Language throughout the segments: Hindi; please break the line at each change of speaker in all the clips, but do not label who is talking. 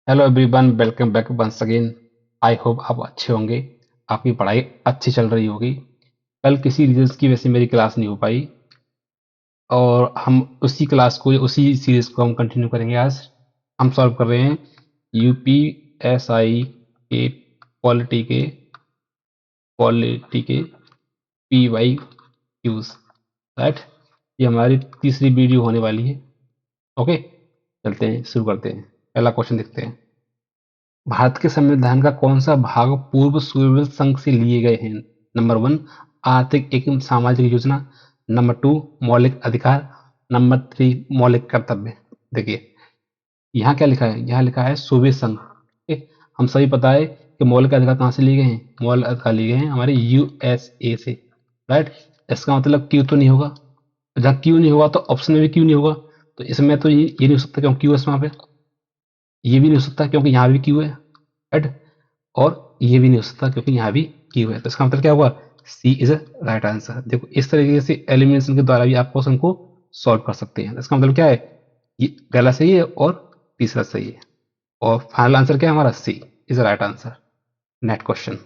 Hello everyone, welcome back once again. I hope आप अच्छे होंगे। आपकी पढ़ाई अच्छी चल रही होगी। कल किसी रीजंस की वजह से मेरी क्लास नहीं हो पाई और हम उसी सीरीज को हम कंटिन्यू करेंगे। आज हम सॉल्व कर रहे हैं यूपीएसआई के पॉलिटी के पॉलिटी के पी वाई क्यूज, राइट। ये हमारी तीसरी वीडियो होने वाली है। ओके, चलते हैं, शुरू करते हैं। पहला क्वेश्चन देखते हैं। भारत के संविधान का कौन सा भाग पूर्व सोवियत संघ से लिए गए हैं? नंबर वन, आर्थिक एवं सामाजिक योजना। नंबर टू, मौलिक अधिकार। नंबर थ्री, मौलिक कर्तव्य। देखिए, यहाँ क्या लिखा है? यहाँ लिखा है सोवियत संघ। ठीक? हम सभी पता है कि मौलिक अधिकार कहाँ से लिए गए हैं? मौलिक अधिकार लिए गए हैं हमारे यूएसए से, राइट। इसका मतलब क्यों तो नहीं होगा। जहाँ क्यों नहीं होगा तो ऑप्शन में भी क्यों नहीं होगा। तो इसमें तो ये नहीं हो सकता क्योंकि क्यों है वहां पे। ये भी नहीं हो सकता क्योंकि यहाँ भी क्यों है, राइट। और ये भी नहीं हो सकता क्योंकि यहाँ भी क्यू है। तो इसका मतलब क्या हुआ? सी इज अ राइट आंसर। देखो, इस तरीके से एलिमिनेशन के द्वारा भी आप क्वेश्चन को सॉल्व कर सकते हैं। इसका मतलब क्या है? ये पहला सही है और तीसरा सही है, और फाइनल आंसर क्या है हमारा? C is a right answer. Next question.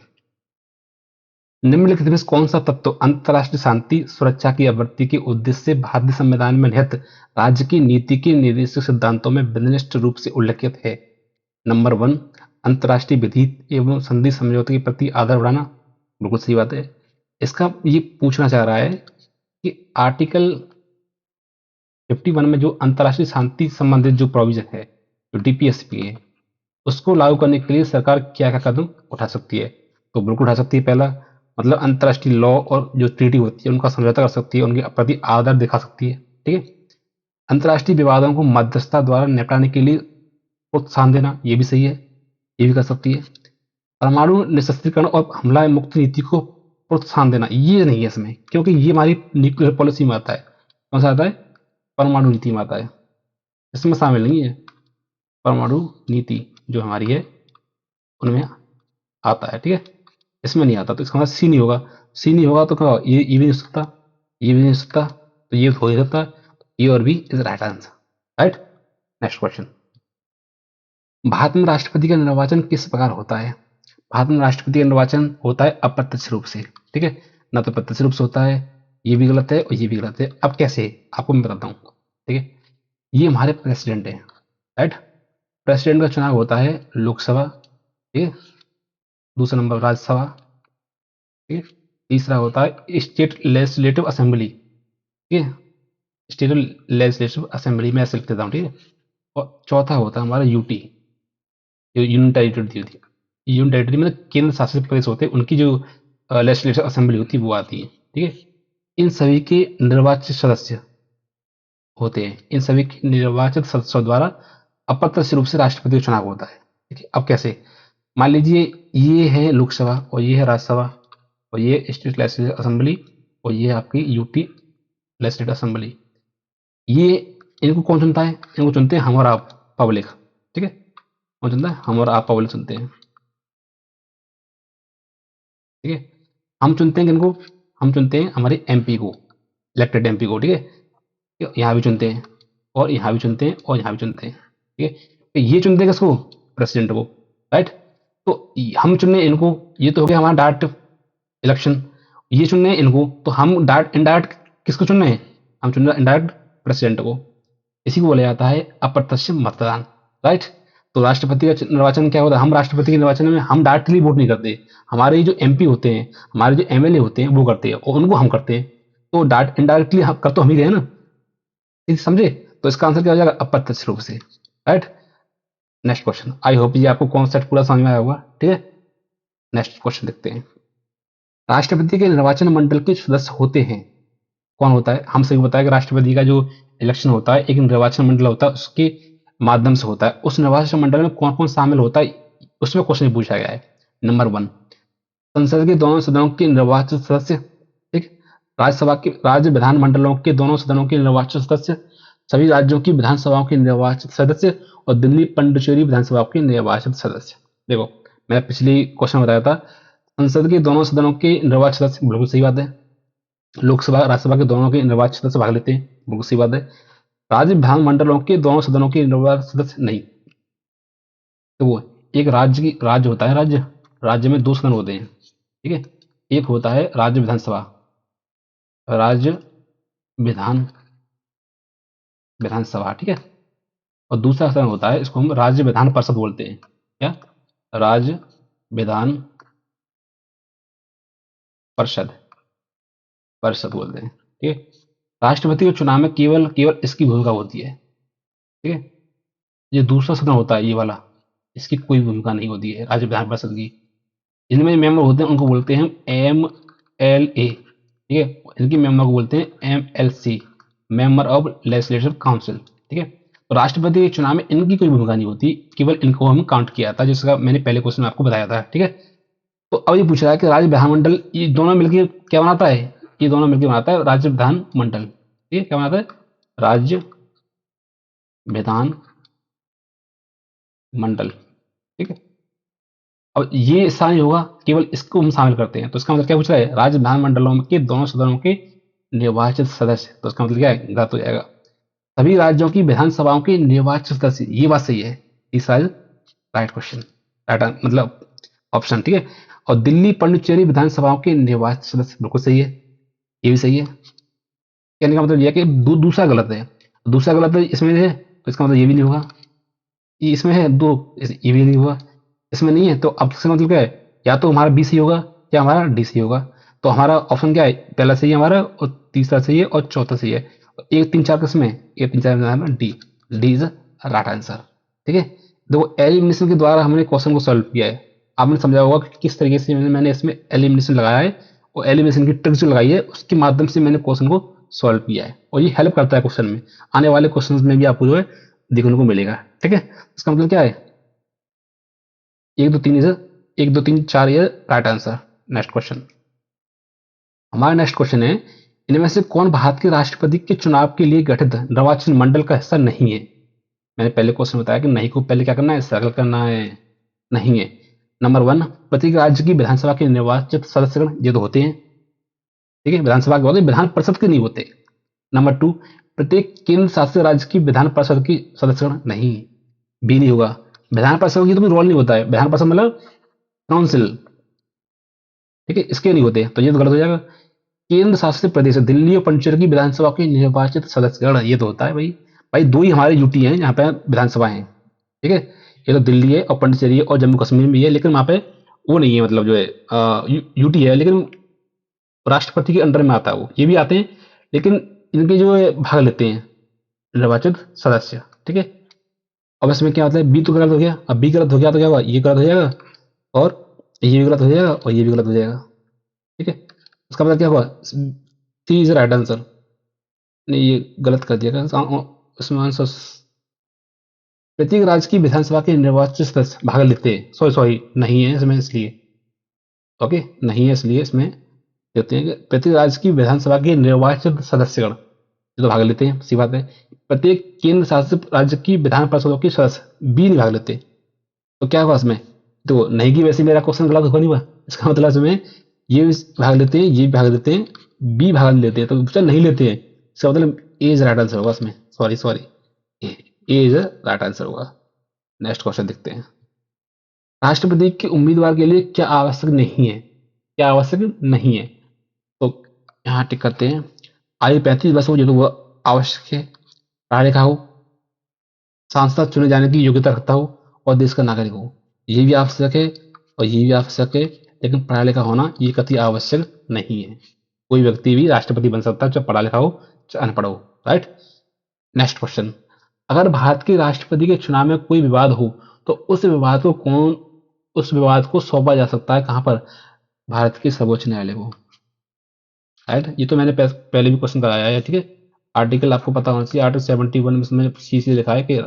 निम्नलिखित में से कौन सा तत्व अंतरराष्ट्रीय शांति सुरक्षा की आवृत्ति के उद्देश्य से भारतीय संविधान में निहित राज्य की नीति के निर्देशक सिद्धांतों में विनिष्ट रूप से उल्लेखित है? नंबर वन, अंतर्राष्ट्रीय विधि एवं संधि समझौते के प्रति आदर बढ़ाना। बिल्कुल सही बात है। इसका ये पूछना चाह रहा है कि आर्टिकल 51 में जो अंतर्राष्ट्रीय शांति संबंधित जो प्रोविजन है, जो डीपीएसपी है, उसको लागू करने के लिए सरकार क्या क्या कदम उठा सकती है? तो बिल्कुल उठा सकती है। पहला मतलब अंतर्राष्ट्रीय लॉ और जो ट्रीटी होती है उनका समझौता कर सकती है, उनके प्रति आदर दिखा सकती है। ठीक है। अंतर्राष्ट्रीय विवादों को मध्यस्थता द्वारा निपटाने के लिए प्रोत्साहन देना, ये भी सही है, ये भी कर सकती है। परमाणु निशस्त्रीकरण और हमला मुक्ति नीति को प्रोत्साहन देना, ये नहीं है इसमें, क्योंकि ये हमारी न्यूक्लियर पॉलिसी में आता है। कौन सा आता है? परमाणु नीति में आता है। इसमें शामिल नहीं है। परमाणु नीति जो हमारी है उनमें आता है, ठीक है। इसमें नहीं आता, तो इसका मतलब सी नहीं होगा। सी नहीं होगा तो क्या होगा? ये भी नहीं हो सकता, ये भी नहीं हो सकता, तो ये हो नहीं सकता। ये और भी is right answer, right. Next question. Bharat में राष्ट्रपति का निर्वाचन किस प्रकार होता है? भारत में राष्ट्रपति का निर्वाचन होता है अप्रत्यक्ष रूप से, ठीक है। ना तो प्रत्यक्ष रूप से होता है। ये भी गलत है और ये भी गलत है। अब कैसे? आपको मैं बताता हूँ, ठीक है। ये हमारे प्रेसिडेंट है, राइट। प्रेसिडेंट का चुनाव होता है लोकसभा, ठीक है। दूसरा नंबर राज्यसभा, ठीक है। तीसरा होता है स्टेट लेजिस्लेटिव असेंबली, ठीक है। स्टेट लेजिस्लेटिव असेंबली में ऐसे लिख देता हूँ, ठीक है। और चौथा होता है हमारा यूटी, जो यूनियन टेरिटरी होती है। यूनियन टेरिटरी में केंद्र शासित प्रदेश होते हैं, उनकी जो लेजिस्लेटिव असेंबली होती है वो आती है, ठीक है। इन सभी के निर्वाचित सदस्य होते हैं। इन सभी के निर्वाचित सदस्यों द्वारा अप्रत्यक्ष रूप से राष्ट्रपति का चुनाव होता है, ठीक है। अब कैसे? मान लीजिए ये है लोकसभा और ये है राज्यसभा और ये स्टेट लेजिस्लेटिव असेंबली और ये आपकी यूटी लेजिस्लेटिव असेंबली। ये इनको कौन चुनता है? इनको चुनते हैं हम और आप, पब्लिक, ठीक है। कौन चुनता है? हम और आप, पब्लिक चुनते हैं, ठीक है। हम चुनते हैं किनको? हम चुनते हैं हमारे एमपी को, इलेक्टेड एमपी को, ठीक है। यहाँ भी चुनते हैं और यहाँ भी चुनते हैं और यहाँ भी चुनते हैं, ठीक है। तो ये चुनते हैं किसको? प्रेसिडेंट को, राइट। तो हम चुनने इनको, ये तो हो गया हमारा डायरेक्ट इलेक्शन। ये चुनने हैं इनको, तो हम डायरेक्ट इनडायरेक्ट किसको चुन रहे हैं? हम चुन रहे हैं इनडायरेक्ट प्रेसिडेंट को। इसी को बोला जाता है अप्रत्यक्ष मतदान, राइट। तो राष्ट्रपति का निर्वाचन क्या होता है? हम राष्ट्रपति के निर्वाचन में हम डायरेक्टली वोट नहीं करते। हमारे जो एमपी होते हैं, हमारे जो एमएलए होते हैं वो करते हैं और उनको हम करते हैं। तो डायरेक्ट इनडायरेक्टली कर तो हम ही रहे हैं ना। ये समझे? तो इसका आंसर क्या हो जाएगा? अप्रत्यक्ष रूप से, right. Next question. I hope ये आपको कॉन्सेप्ट पूरा समझ में आया होगा, ठीक है। नेक्स्ट क्वेश्चन देखते हैं। राष्ट्रपति के निर्वाचन मंडल के सदस्य होते हैं, कौन होता है? हम सभी बताया कि राष्ट्रपति का जो इलेक्शन होता है एक निर्वाचन मंडल होता है, उसके माध्यम से होता है। उस निर्वाचन मंडल में कौन कौन शामिल होता है, उसमें क्वेश्चन पूछा गया है। नंबर वन, संसद के दोनों सदनों के निर्वाचित सदस्य, ठीक। राज्यसभा के राज्य विधानमंडलों के दोनों सदनों के निर्वाचित सदस्य, सभी राज्यों की विधानसभाओं के निर्वाचित सदस्य और दिल्ली पण्डुचेरी विधानसभा के निर्वाचित सदस्य। देखो, मैं पिछली क्वेश्चन बताया था संसद के दोनों सदनों के निर्वाचित सदस्य, बिल्कुल सही बात है। लोकसभा राज्यसभा के दोनों के निर्वाचित सदस्य भाग लेते हैं, बिल्कुल सही बात है। राज्य विधानमंडलों के दोनों सदनों के निर्वाचित सदस्य नहीं, तो वो एक राज्य होता है, राज्य में दो सदन होते हैं, ठीक है। एक होता है राज्य विधानसभा, राज्य विधान विधानसभा, ठीक है। और दूसरा सदन होता है, इसको हम राज्य विधान परिषद बोलते हैं। क्या? राज्य विधान परिषद परिषद बोलते हैं, ठीक है। राष्ट्रपति के चुनाव में केवल केवल इसकी भूमिका होती है, ठीक है। ये दूसरा सदन होता है, ये वाला, इसकी कोई भूमिका नहीं होती है राज्य विधान परिषद की। इनमें मेंबर होते हैं, उनको बोलते हैं MLA, ठीक है। इनकी मेंबर को बोलते हैं MLC, member of legislative council, ठीक है। तो राष्ट्रपति के चुनाव में इनकी कोई भूमिका नहीं होती, केवल इनको हम काउंट किया था, जिसका मैंने पहले क्वेश्चन में आपको बताया था, ठीक है। तो अब ये पूछ रहा है कि राज्य विधानमंडल, ये दोनों मिलकर क्या बनाता है? ये दोनों मिलकर बनाता है राज्य विधानमंडल, ठीक है। क्या बनाता है? राज्य विधान मंडल, ठीक है। अब ये ऐसा नहीं होगा, केवल इसको हम शामिल करते हैं, तो इसका मतलब क्या पूछ रहा है? राज्य विधानमंडलों के दोनों सदनों के निर्वाचित सदस्य, तो इसका मतलब क्या है? गलत हो जाएगा। सभी राज्यों की विधानसभाओं के निर्वाचित सदस्य, ये बात सही है, तीसरा राइट क्वेश्चन, राइट मतलब ऑप्शन, ठीक है। और दिल्ली पन्डुचेरी विधानसभाओं के निर्वाचित सदस्य, बिल्कुल सही है, ये भी सही है। कहने का मतलब यह है कि दूसरा गलत है, दूसरा गलत है इसमें है, तो इसका मतलब ये भी नहीं होगा। ये इसमें है दो, ये भी नहीं हुआ, इसमें नहीं है, तो अब इसका मतलब क्या है? या तो हमारा बी सही होगा या हमारा डी सही होगा। तो हमारा ऑप्शन क्या है? पहला सही है हमारा, और तीसरा सही है, और चौथा सही है। तो एक तीन चार किसमें? एक तीन चार में D, D is right answer, ठीक है। देखो एलिमिनेशन के द्वारा हमने क्वेश्चन को सॉल्व किया है। आपने समझा होगा कि किस तरीके से मैंने इसमें एलिमिनेशन लगाया है, और एलिमिनेशन की ट्रिक जो लगाई है उसके माध्यम से मैंने क्वेश्चन को सॉल्व किया है, और ये हेल्प करता है क्वेश्चन में। आने वाले क्वेश्चन में भी आपको जो है देखने को मिलेगा, ठीक है। इसका मतलब क्या है? एक दो तीन इज एक दो तीन चार ये राइट आंसर। नेक्स्ट क्वेश्चन, हमारा नेक्स्ट क्वेश्चन है, इनमें से कौन भारत के राष्ट्रपति के चुनाव के लिए गठित निर्वाचन मंडल का हिस्सा नहीं है? मैंने पहले क्वेश्चन बताया कि नहीं को पहले क्या करना है? सर्कल करना है। नहीं है। नंबर वन, प्रत्येक राज्य की विधानसभा के निर्वाचित सदस्यगण ये तो होते हैं, ठीक है, विधानसभा के होते, विधान परिषद के नहीं होते। नंबर टू, प्रत्येक केंद्र शासित राज्य की विधान परिषद की सदस्यगण नहीं, भी नहीं होगा। विधान परिषद की तो कोई रोल नहीं होता है, विधान परिषद मतलब काउंसिल, ठीक है, इसके नहीं होते, तो ये तो गलत हो जाएगा। केंद्र शासित प्रदेश दिल्ली और पंचकुला की विधानसभा के निर्वाचित सदस्यगण, ये तो होता है भाई। भाई दो ही हमारे यूटी हैं यहाँ पे विधानसभा है, ठीक है। ये तो दिल्ली है और पंडिचेरी है और जम्मू कश्मीर में भी है, लेकिन वहाँ पे वो नहीं है, मतलब जो है यूटी है, लेकिन राष्ट्रपति के अंडर में आता है वो, ये भी आते हैं, लेकिन इनके जो है भाग लेते हैं निर्वाचित सदस्य, ठीक है। अब इसमें क्या होता है? बी तो गलत हो गया, अब बी गलत हो गया तो क्या हुआ? ये गलत हो जाएगा, और ये भी गलत हो जाएगा, और ये भी गलत हो जाएगा, ठीक है। इसका मतलब क्या हुआ? सी इज राइट आंसर। नहीं, ये गलत कर दिया इसमें आंसर, प्रत्येक राज्य की विधानसभा के निर्वाचित सदस्य भाग लेते हैं, सॉरी सॉरी नहीं है इसमें, इसलिए ओके नहीं है, इसलिए इसमें देते हैं कि प्रत्येक राज्य की विधानसभा के निर्वाचित सदस्यगण ये तो भाग लेते हैं, सी बात है। प्रत्येक केंद्र शासित राज्य की विधान परिषदों के सदस्य बी नहीं भाग लेते, तो क्या हुआ इसमें? तो नहीं की वैसे मेरा क्वेश्चन गलत होगा नहीं हुआ, इसका मतलब इसमें ये भी भाग लेते हैं, ये भी भाग लेते हैं, बी भाग लेते हैं, तो चल नहीं लेते हैं, इसका मतलब ए इज राइट आंसर होगा इसमें, sorry sorry, A is right answer होगा। नेक्स्ट क्वेश्चन देखते हैं, राष्ट्रपति के उम्मीदवार के लिए क्या आवश्यक नहीं है? क्या आवश्यक नहीं है? तो यहाँ टिक करते हैं, आयु 35 वर्ष हो, जो तो वो आवश्यक है, पढ़ा लिखा हो, सांसद चुने जाने की योग्यता रखता हो, और देश का नागरिक हो, ये भी आवश्यक है, और ये भी आवश्यक है, लेकिन पढ़ा लिखा होना ये कति आवश्यक नहीं है। कोई व्यक्ति भी राष्ट्रपति बन सकता है, चाहे पढ़ा लिखा हो चाहे अनपढ़ हो, राइट। नेक्स्ट क्वेश्चन, अगर भारत के राष्ट्रपति के चुनाव में कोई विवाद हो, तो उस विवाद को सौंपा जा सकता है कहाँ पर? भारत के सर्वोच्च न्यायालय को, राइट। ये तो मैंने पहले भी क्वेश्चन कराया है, ठीक है। आर्टिकल आपको पता होना चाहिए, आर्टिकल 71 में इसमें सीसी लिखा है कि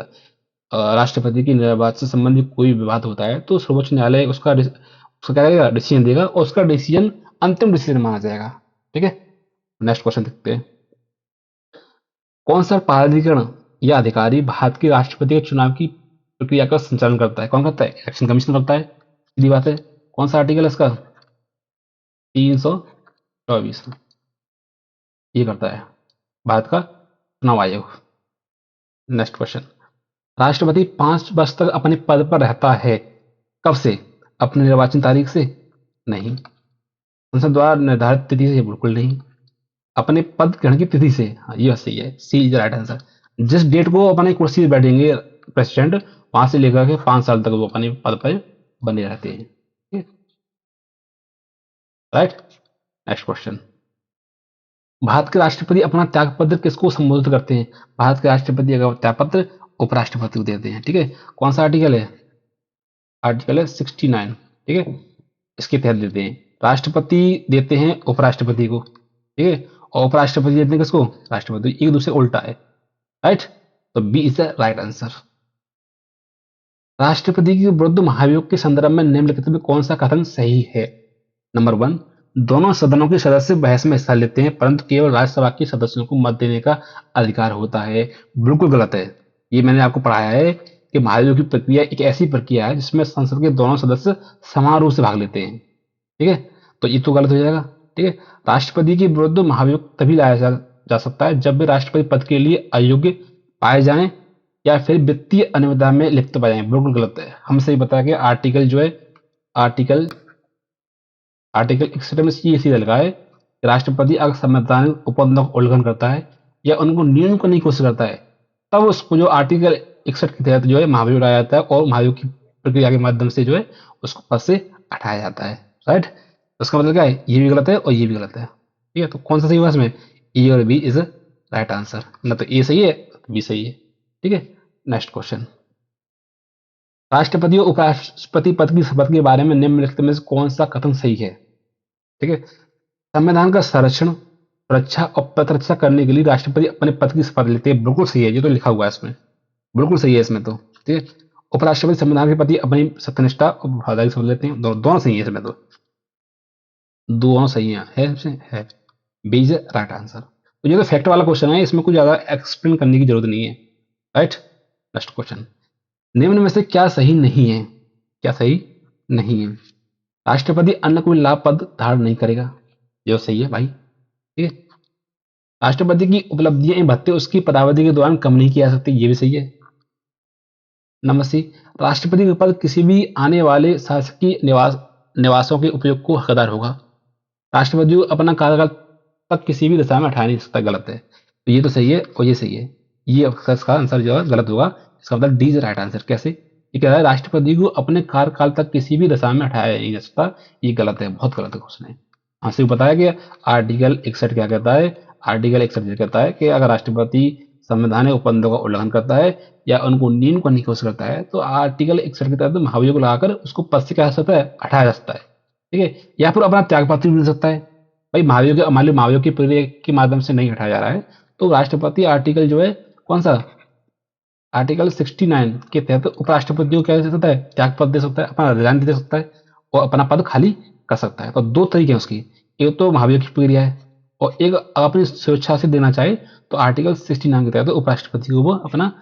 राष्ट्रपति की निर्वाचन से संबंधित कोई विवाद होता है तो सर्वोच्च न्यायालय उसका क्या करेगा? डिसीजन देगा, और उसका डिसीजन अंतिम डिसीजन माना जाएगा, ठीक है। नेक्स्ट क्वेश्चन देखते हैं, कौन सा प्राधिकरण या अधिकारी भारत के राष्ट्रपति के चुनाव की प्रक्रिया का संचालन करता है? कौन करता है? इलेक्शन कमीशन करता है, सीधी बात है। कौन सा आर्टिकल है इसका? 324, ये करता है भारत का चुनाव आयोग। नेक्स्ट क्वेश्चन, राष्ट्रपति 5 वर्ष तक अपने पद पर रहता है। कब से? अपनी निर्वाचन तारीख से? नहीं। संसद द्वारा निर्धारित तिथि से? बिल्कुल नहीं। अपने पद ग्रहण की तिथि से? हाँ, ये सही है, सी इज राइट आंसर। जिस डेट को अपने कुर्सी पर बैठेंगे प्रेसिडेंट, वहां से लेकर के 5 साल तक वो अपने पद पर बने रहते हैं। राइट। Next question. भारत के राष्ट्रपति अपना त्यागपत्र किसको संबोधित करते हैं? भारत के राष्ट्रपति अगर त्यागपत्र उपराष्ट्रपति को देते हैं। ठीक है, कौन सा आर्टिकल है? आर्टिकल है 69। ठीक है, इसके तहत देते हैं। राष्ट्रपति देते हैं उपराष्ट्रपति को, ठीक है, और उपराष्ट्रपति देते हैं किसको? राष्ट्रपति। एक दूसरे उल्टा है। राइट, तो B is the right answer. राष्ट्रपति के विरुद्ध महाभियोग के संदर्भ में निम्नलिखित में कौन सा कथन सही है? नंबर 1, दोनों सदनों के सदस्य बहस में हिस्सा लेते हैं परंतु केवल राज्यसभा के सदस्यों को मत देने का अधिकार होता है। बिल्कुल गलत है। ये मैंने आपको पढ़ाया है कि महाभियोग की प्रक्रिया एक ऐसी प्रक्रिया है जिसमें संसद के दोनों सदस्य समान रूप से भाग लेते हैं। ठीक है, तो ये तो गलत हो जाएगा। ठीक है, राष्ट्रपति के विरुद्ध महाभियोग तभी लाया जा सकता है जब वे राष्ट्रपति पद के लिए अयोग्य पाए जाएं या फिर वित्तीय अनियमितता में लिप्त पाए जाएं। बिल्कुल गलत है। हमसे बताया गया आर्टिकल जो है, आर्टिकल आर्टिकल 61 में ये सीधा लगा है कि राष्ट्रपति अगर संवैधानिक उपबंधों का उल्लंघन करता है या उनको न्यून करने की कोशिश करता है, तब उसको जो आर्टिकल 61 के तहत जो है महाभियोग लाया जाता है और महाभियोग की प्रक्रिया के माध्यम से जो है उसको पद से हटाया जाता है। राइट, तो इसका मतलब क्या है? ये भी गलत है और ये भी गलत है। ठीक है, तो कौन सा सही हुआ इसमें? ए और बी इज राइट आंसर। ना तो ए सही है, बी सही है। ठीक है, नेक्स्ट क्वेश्चन। राष्ट्रपति और उपराष्ट्रपति पद की शपथ के बारे में निम्नलिखित में से कौन सा कथन सही है? ठीक है, संविधान का संरक्षण, सुरक्षा और प्रतिरक्षा करने के लिए राष्ट्रपति अपने पद की शपथ लेते हैं। बिल्कुल सही है, ये तो लिखा हुआ है इसमें। बिल्कुल सही है इसमें तो। ठीक है, उपराष्ट्रपति संविधान के प्रति अपनी सत्यनिष्ठा और वफादारी समझ लेते हैं। दोनों सही है इसमें तो, दोनों सही है। B is right answer. तो ये तो फैक्ट वाला क्वेश्चन है, इसमें कुछ ज्यादा एक्सप्लेन करने की जरूरत नहीं है। Right, next question. निम्न में से क्या सही नहीं है? क्या सही नहीं है? राष्ट्रपति अन्य कोई लाभ पद धारण नहीं करेगा। ये सही है भाई। ठीक है, राष्ट्रपति की उपलब्धियां एवं भत्ते उसकी पदावधि के दौरान कम नहीं किया जा सकते। ये भी सही है। नंबर सी, राष्ट्रपति के पद किसी भी आने वाले शासकीय निवासों के उपयोग को हकदार होगा। राष्ट्रपति को अपना कार्यकाल तक किसी भी दशा में हटा नहीं सकता। गलत है। तो ये तो सही है और ये सही है। ये इसका आंसर जो है गलत होगा। इसका मतलब डी इज राइट आंसर। कैसे? ये कह रहा है राष्ट्रपति को अपने कार्यकाल तक किसी भी दशा में हटाया नहीं जा सकता। ये गलत है, बहुत गलत क्वेश्चन है। हाँ से बताया गया आर्टिकल 61 क्या कहता है? आर्टिकल 61 ये कहता है कि अगर राष्ट्रपति संवैधानिक उपबंधों का उल्लंघन करता है या उनको नींद करने की कोशिश करता है तो आर्टिकल 61 के तहत महाभियोग लगाकर उसको पद से क्या जा सकता है? हटाया जा सकता है। ठीक है, या फिर अपना त्यागपत्र भी दे सकता है। भाई महाभियोग मान लो महाभियोग की प्रक्रिया के माध्यम से नहीं हटाया जा रहा है तो राष्ट्रपति आर्टिकल जो है कौन सा? आर्टिकल 69 के तहत उपराष्ट्रपति को क्या दे सकता है? त्यागपत्र दे सकता है, अपना रिजाइन दे सकता है और अपना पद खाली कर सकता है। तो दो तरीके हैं उसकी, एक तो महाभियोग की प्रक्रिया है और एक अपनी स्वेच्छा से देना चाहे तो आर्टिकल 69 के तहत उपराष्ट्रपति को वो अपना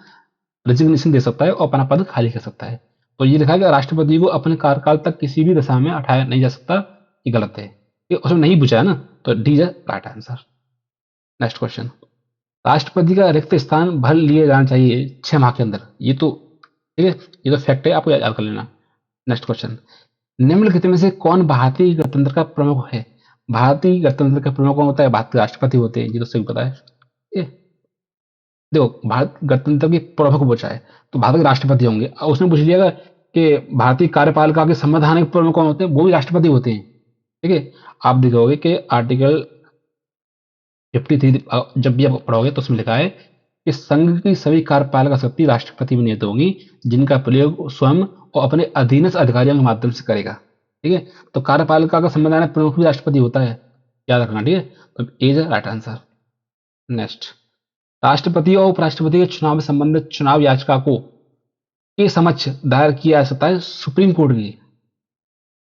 रेजिग्नेशन दे सकता है और अपना पद खाली कर सकता है। तो ये लिखा है कि राष्ट्रपति को अपने कार्यकाल तक किसी भी दशा में हटाया नहीं जा सकता। ये गलत है, ये उसमें नहीं पूछा है ना, तो D is right answer. Next question. राष्ट्रपति का रिक्त स्थान भर लिए जाना चाहिए 6 माह के अंदर। ये तो ठीक है, ये तो फैक्ट है, आपको याद कर लेना। Next question. निम्नलिखित में से कौन भारतीय गणतंत्र का प्रमुख है? भारतीय गणतंत्र का प्रमुख कौन होता है? भारत के राष्ट्रपति होते हैं। ये तो सही पता है। देखो, भारत गणतंत्र के प्रमुख पूछा है तो भारत के राष्ट्रपति होंगे। और उसने पूछ लिया कि भारतीय कार्यपालिका के संवैधानिक प्रमुख कौन होते हैं? वो भी राष्ट्रपति होते हैं। ठीक है, आप देखोगे कि आर्टिकल 53 जब भी आप पढ़ोगे तो उसमें लिखा है कि संघ की सभी कार्यपालिका शक्ति राष्ट्रपति में निहित होंगी जिनका प्रयोग स्वयं और अपने अधीनस्थ अधिकारियों के माध्यम से करेगा। ठीक है, तो कार्यपालिका का संवैधानिक प्रमुख भी राष्ट्रपति होता है, याद रखना। ठीक है, तो ए इज राइट आंसर। नेक्स्ट। राष्ट्रपति और उपराष्ट्रपति के चुनाव में संबंधित चुनाव याचिका को के समक्ष दायर किया जा सकता है सुप्रीम कोर्ट की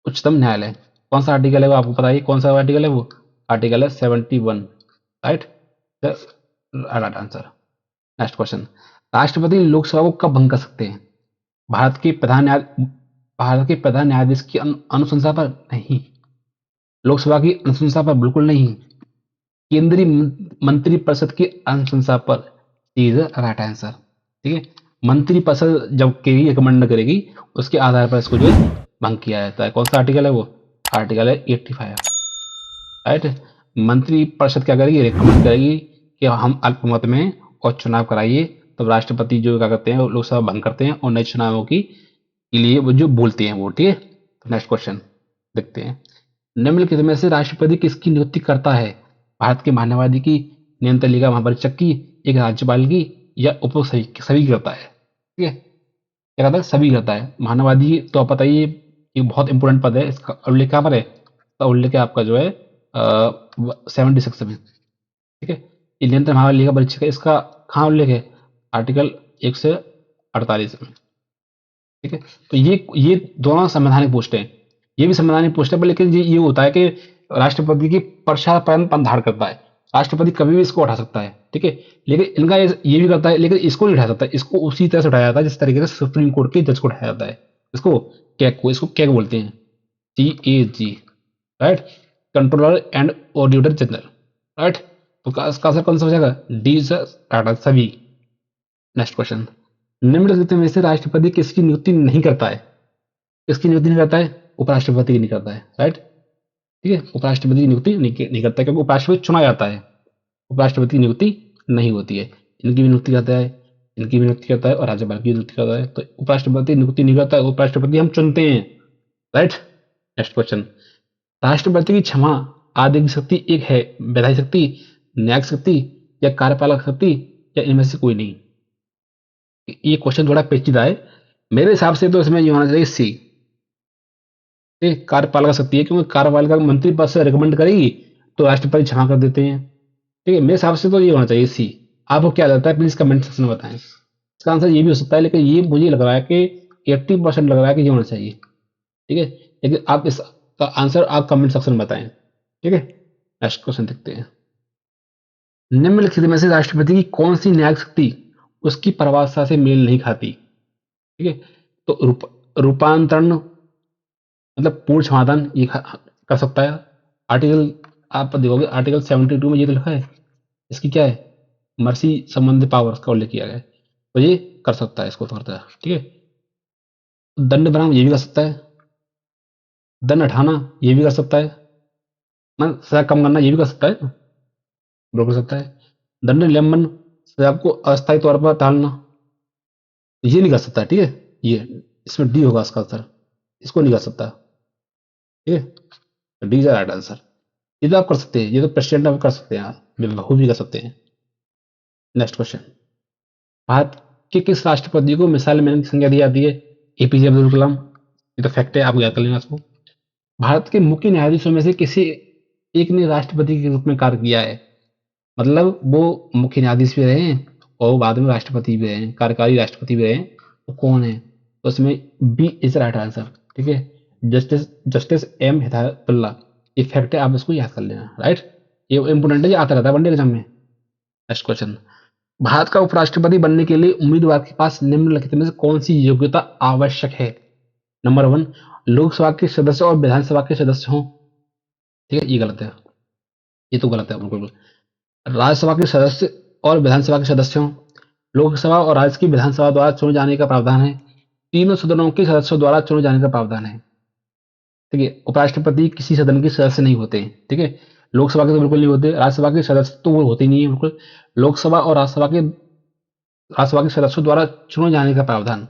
उच्चतम न्यायालय। कौन सा आर्टिकल है वो आपको पता है? कौन सा आर्टिकल है वो? आर्टिकल है 71। Right, right answer. Next question. राष्ट्रपति लोकसभा को कब भंग कर सकते हैं? भारत के प्रधान न्यायाधीश की अनुशंसा पर? नहीं। लोकसभा की अनुशंसा पर? बिल्कुल नहीं। केंद्रीय मंत्रिपरिषद की अनुशंसा पर। Is right answer. ठीक है, मंत्रिपरिषद जब कहेगी रिकमेंड करेगी, उसके आधार पर इसको जो है भंग किया जाता है। कौन सा आर्टिकल है वो? आर्टिकल है 85, राइट। मंत्रिपरिषद क्या करेगी? रिकमेंड करेगी कि हम अल्पमत में और चुनाव कराइए, तब राष्ट्रपति जो क्या करते हैं वो लोकसभा भंग करते हैं और नए चुनावों की के लिए वो जो बोलते हैं वो, ठीक है। तो नेक्स्ट क्वेश्चन देखते हैं। निम्नलिखित में से राष्ट्रपति किसकी नियुक्ति करता है? भारत के महान्यायवादी की, न्यायपालिका महापरीक्षक की, एक राज्यपाल की, या उपरोक्त सभी सभी की करता है? ठीक है, क्या कहता है? सभी करता है। महान्यायवादी तो आप पता ही है, ये बहुत इंपॉर्टेंट पद है। इसका उल्लेख कहाँ पर है? इसका उल्लेख है आपका जो है 76 में, ठीक है। ये नियंत्रण महापालिका परीक्षक है, इसका कहाँ उल्लेख है? आर्टिकल 148 में, ठीक है। तो ये दोनों संवैधानिक पोस्ट हैं, ये भी संवैधानिक पोस्ट है, पर लेकिन ये होता है कि राष्ट्रपति की पश्चात धारण करता है। राष्ट्रपति कभी भी इसको उठा सकता है, ठीक है। लेकिन इनका ये भी करता है, लेकिन इसको नहीं उठा सकता। इसको उसी तरह से उठाया जाता है जिस तरीके से सुप्रीम कोर्ट के जज को उठाया जाता है। इसको कैग को, इसको कैग बोलते हैं, CAG, right. Controller and auditor general, right. तो इसका आंसर कौन सा हो जाएगा? डी सर, सभी। Next question. निम्नलिखित में से राष्ट्रपति किसकी नियुक्ति नहीं करता है? किसकी नियुक्ति नहीं करता है? उपराष्ट्रपति की नहीं करता है, राइट। ठीक है, उपराष्ट्रपति की नियुक्ति नहीं करता है, क्योंकि उपराष्ट्रपति चुना जाता है, उपराष्ट्रपति की नियुक्ति नहीं होती है। इनकी भी नियुक्ति करता है, इनकी भी नियुक्ति करता है, और राज्यपाल की नियुक्ति करता है। तो उपराष्ट्रपति नियुक्ति नहीं करता है, उपराष्ट्रपति हम चुनते हैं, राइट। Next question. राष्ट्रपति की क्षमा आदि की शक्ति एक है, विधायी शक्ति, न्यायिक शक्ति, या कार्यपालक शक्ति, या इनमें से कोई नहीं? ये क्वेश्चन थोड़ा पेचीदा है। मेरे हिसाब से तो इसमें ये होना चाहिए सी, कार्यपालिका शक्ति है, क्योंकि कार्यपालिका मंत्री पद से रिकमेंड करेगी तो राष्ट्रपति क्षमा कर देते हैं, ठीक है। मेरे हिसाब से तो ये होना चाहिए सी। आपको क्या लगता है? प्लीज कमेंट सेक्शन में बताएं। इसका आंसर ये भी हो सकता है, लेकिन ये मुझे लग रहा है कि 80% लग रहा है कि ये होना चाहिए, ठीक है। लेकिन आप इसका आंसर आप कमेंट सेक्शन में बताएं, ठीक है। नेक्स्ट क्वेश्चन देखते हैं। निम्नलिखित में से राष्ट्रपति की कौन सी न्यायिक शक्ति उसकी परिभाषा से मेल नहीं खाती? ठीक है, तो रूपांतरण मतलब पूर्ण समाधान ये कर सकता है। आर्टिकल आप देखोगे, आर्टिकल 72 में ये तो लिखा है, इसकी क्या है? मर्सी संबंधी पावर्स का उल्लेख किया गया है, तो ये कर सकता है, इसको तो करता है, ठीक है। दंड बनाम ये भी कर सकता है, दंड हटाना ये भी कर सकता है, मतलब सजा कम करना ये भी कर सकता है, रोक सकता है। दंड निलंबन, सजा को अस्थायी तौर पर टालना, ये नहीं कर सकता, ठीक है। ये इसमें डी होगा इसका आंसर, इसको नहीं कर सकता, ठीक है। D is right answer. ये तो आप कर सकते हैं, ये तो प्रेसिडेंट आप कर सकते हैं, आप बखूबी भी कर सकते हैं। Next question. भारत के किस राष्ट्रपति को मिसाइल मैन की संज्ञा दी जाती है? APJ अब्दुल कलाम। ये तो फैक्ट है, आप याद कर लेना इसको। भारत के मुख्य न्यायाधीशों में से किसी एक ने राष्ट्रपति के रूप में कार्य किया है, मतलब वो मुख्य न्यायाधीश भी रहे हैं और बाद में राष्ट्रपति भी रहे हैं, कार्यकारी राष्ट्रपति भी रहे हैं। तो कौन है? तो उसमें बी इज राइट आंसर, ठीक है। Justice justice M Hidayatullah. ये फैक्ट है, आप इसको याद कर लेना, राइट। ये इंपोर्टेंट है, ये आता रहता है वनडे एग्जाम में। Next question. भारत का उपराष्ट्रपति बनने के लिए उम्मीदवार के पास निम्नलिखित में से कौन सी योग्यता आवश्यक है? नंबर 1, लोकसभा के सदस्य और विधानसभा के सदस्य हों, ठीक है, ये गलत है, ये तो गलत है बिल्कुल। राज्यसभा के सदस्य और विधानसभा के सदस्य हों, लोकसभा और राज्य की विधानसभा द्वारा चुने जाने का प्रावधान है, तीनों सदनों के सदस्यों द्वारा चुने जाने का प्रावधान है, ठीक है। उपराष्ट्रपति किसी सदन के सदस्य नहीं होते, ठीक है। लोकसभा के तो बिल्कुल नहीं होते, राज्यसभा के सदस्य तो वो होते ही नहीं है बिल्कुल। लोकसभा और राज्यसभा के सदस्यों द्वारा चुने जाने का प्रावधान,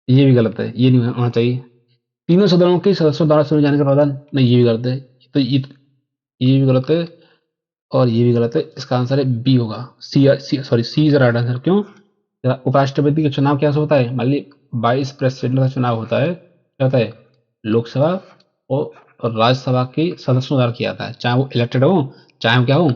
ये भी गलत है, ये नहीं होना चाहिए। तीनों सदनों के सदस्यों द्वारा चुने जाने का प्रावधान, नहीं, ये भी गलत है। तो ये भी गलत है और ये भी गलत है। इसका आंसर है बी होगा, सी इज राइट आंसर। क्यों? उपराष्ट्रपति का चुनाव क्या होता है? मान ली वाइस प्रेसिडेंट का चुनाव होता है, क्या होता है? लोकसभा और राज्यसभा के सदस्यों द्वारा किया जाता है, चाहे वो इलेक्टेड हो, चाहे वो क्या हो,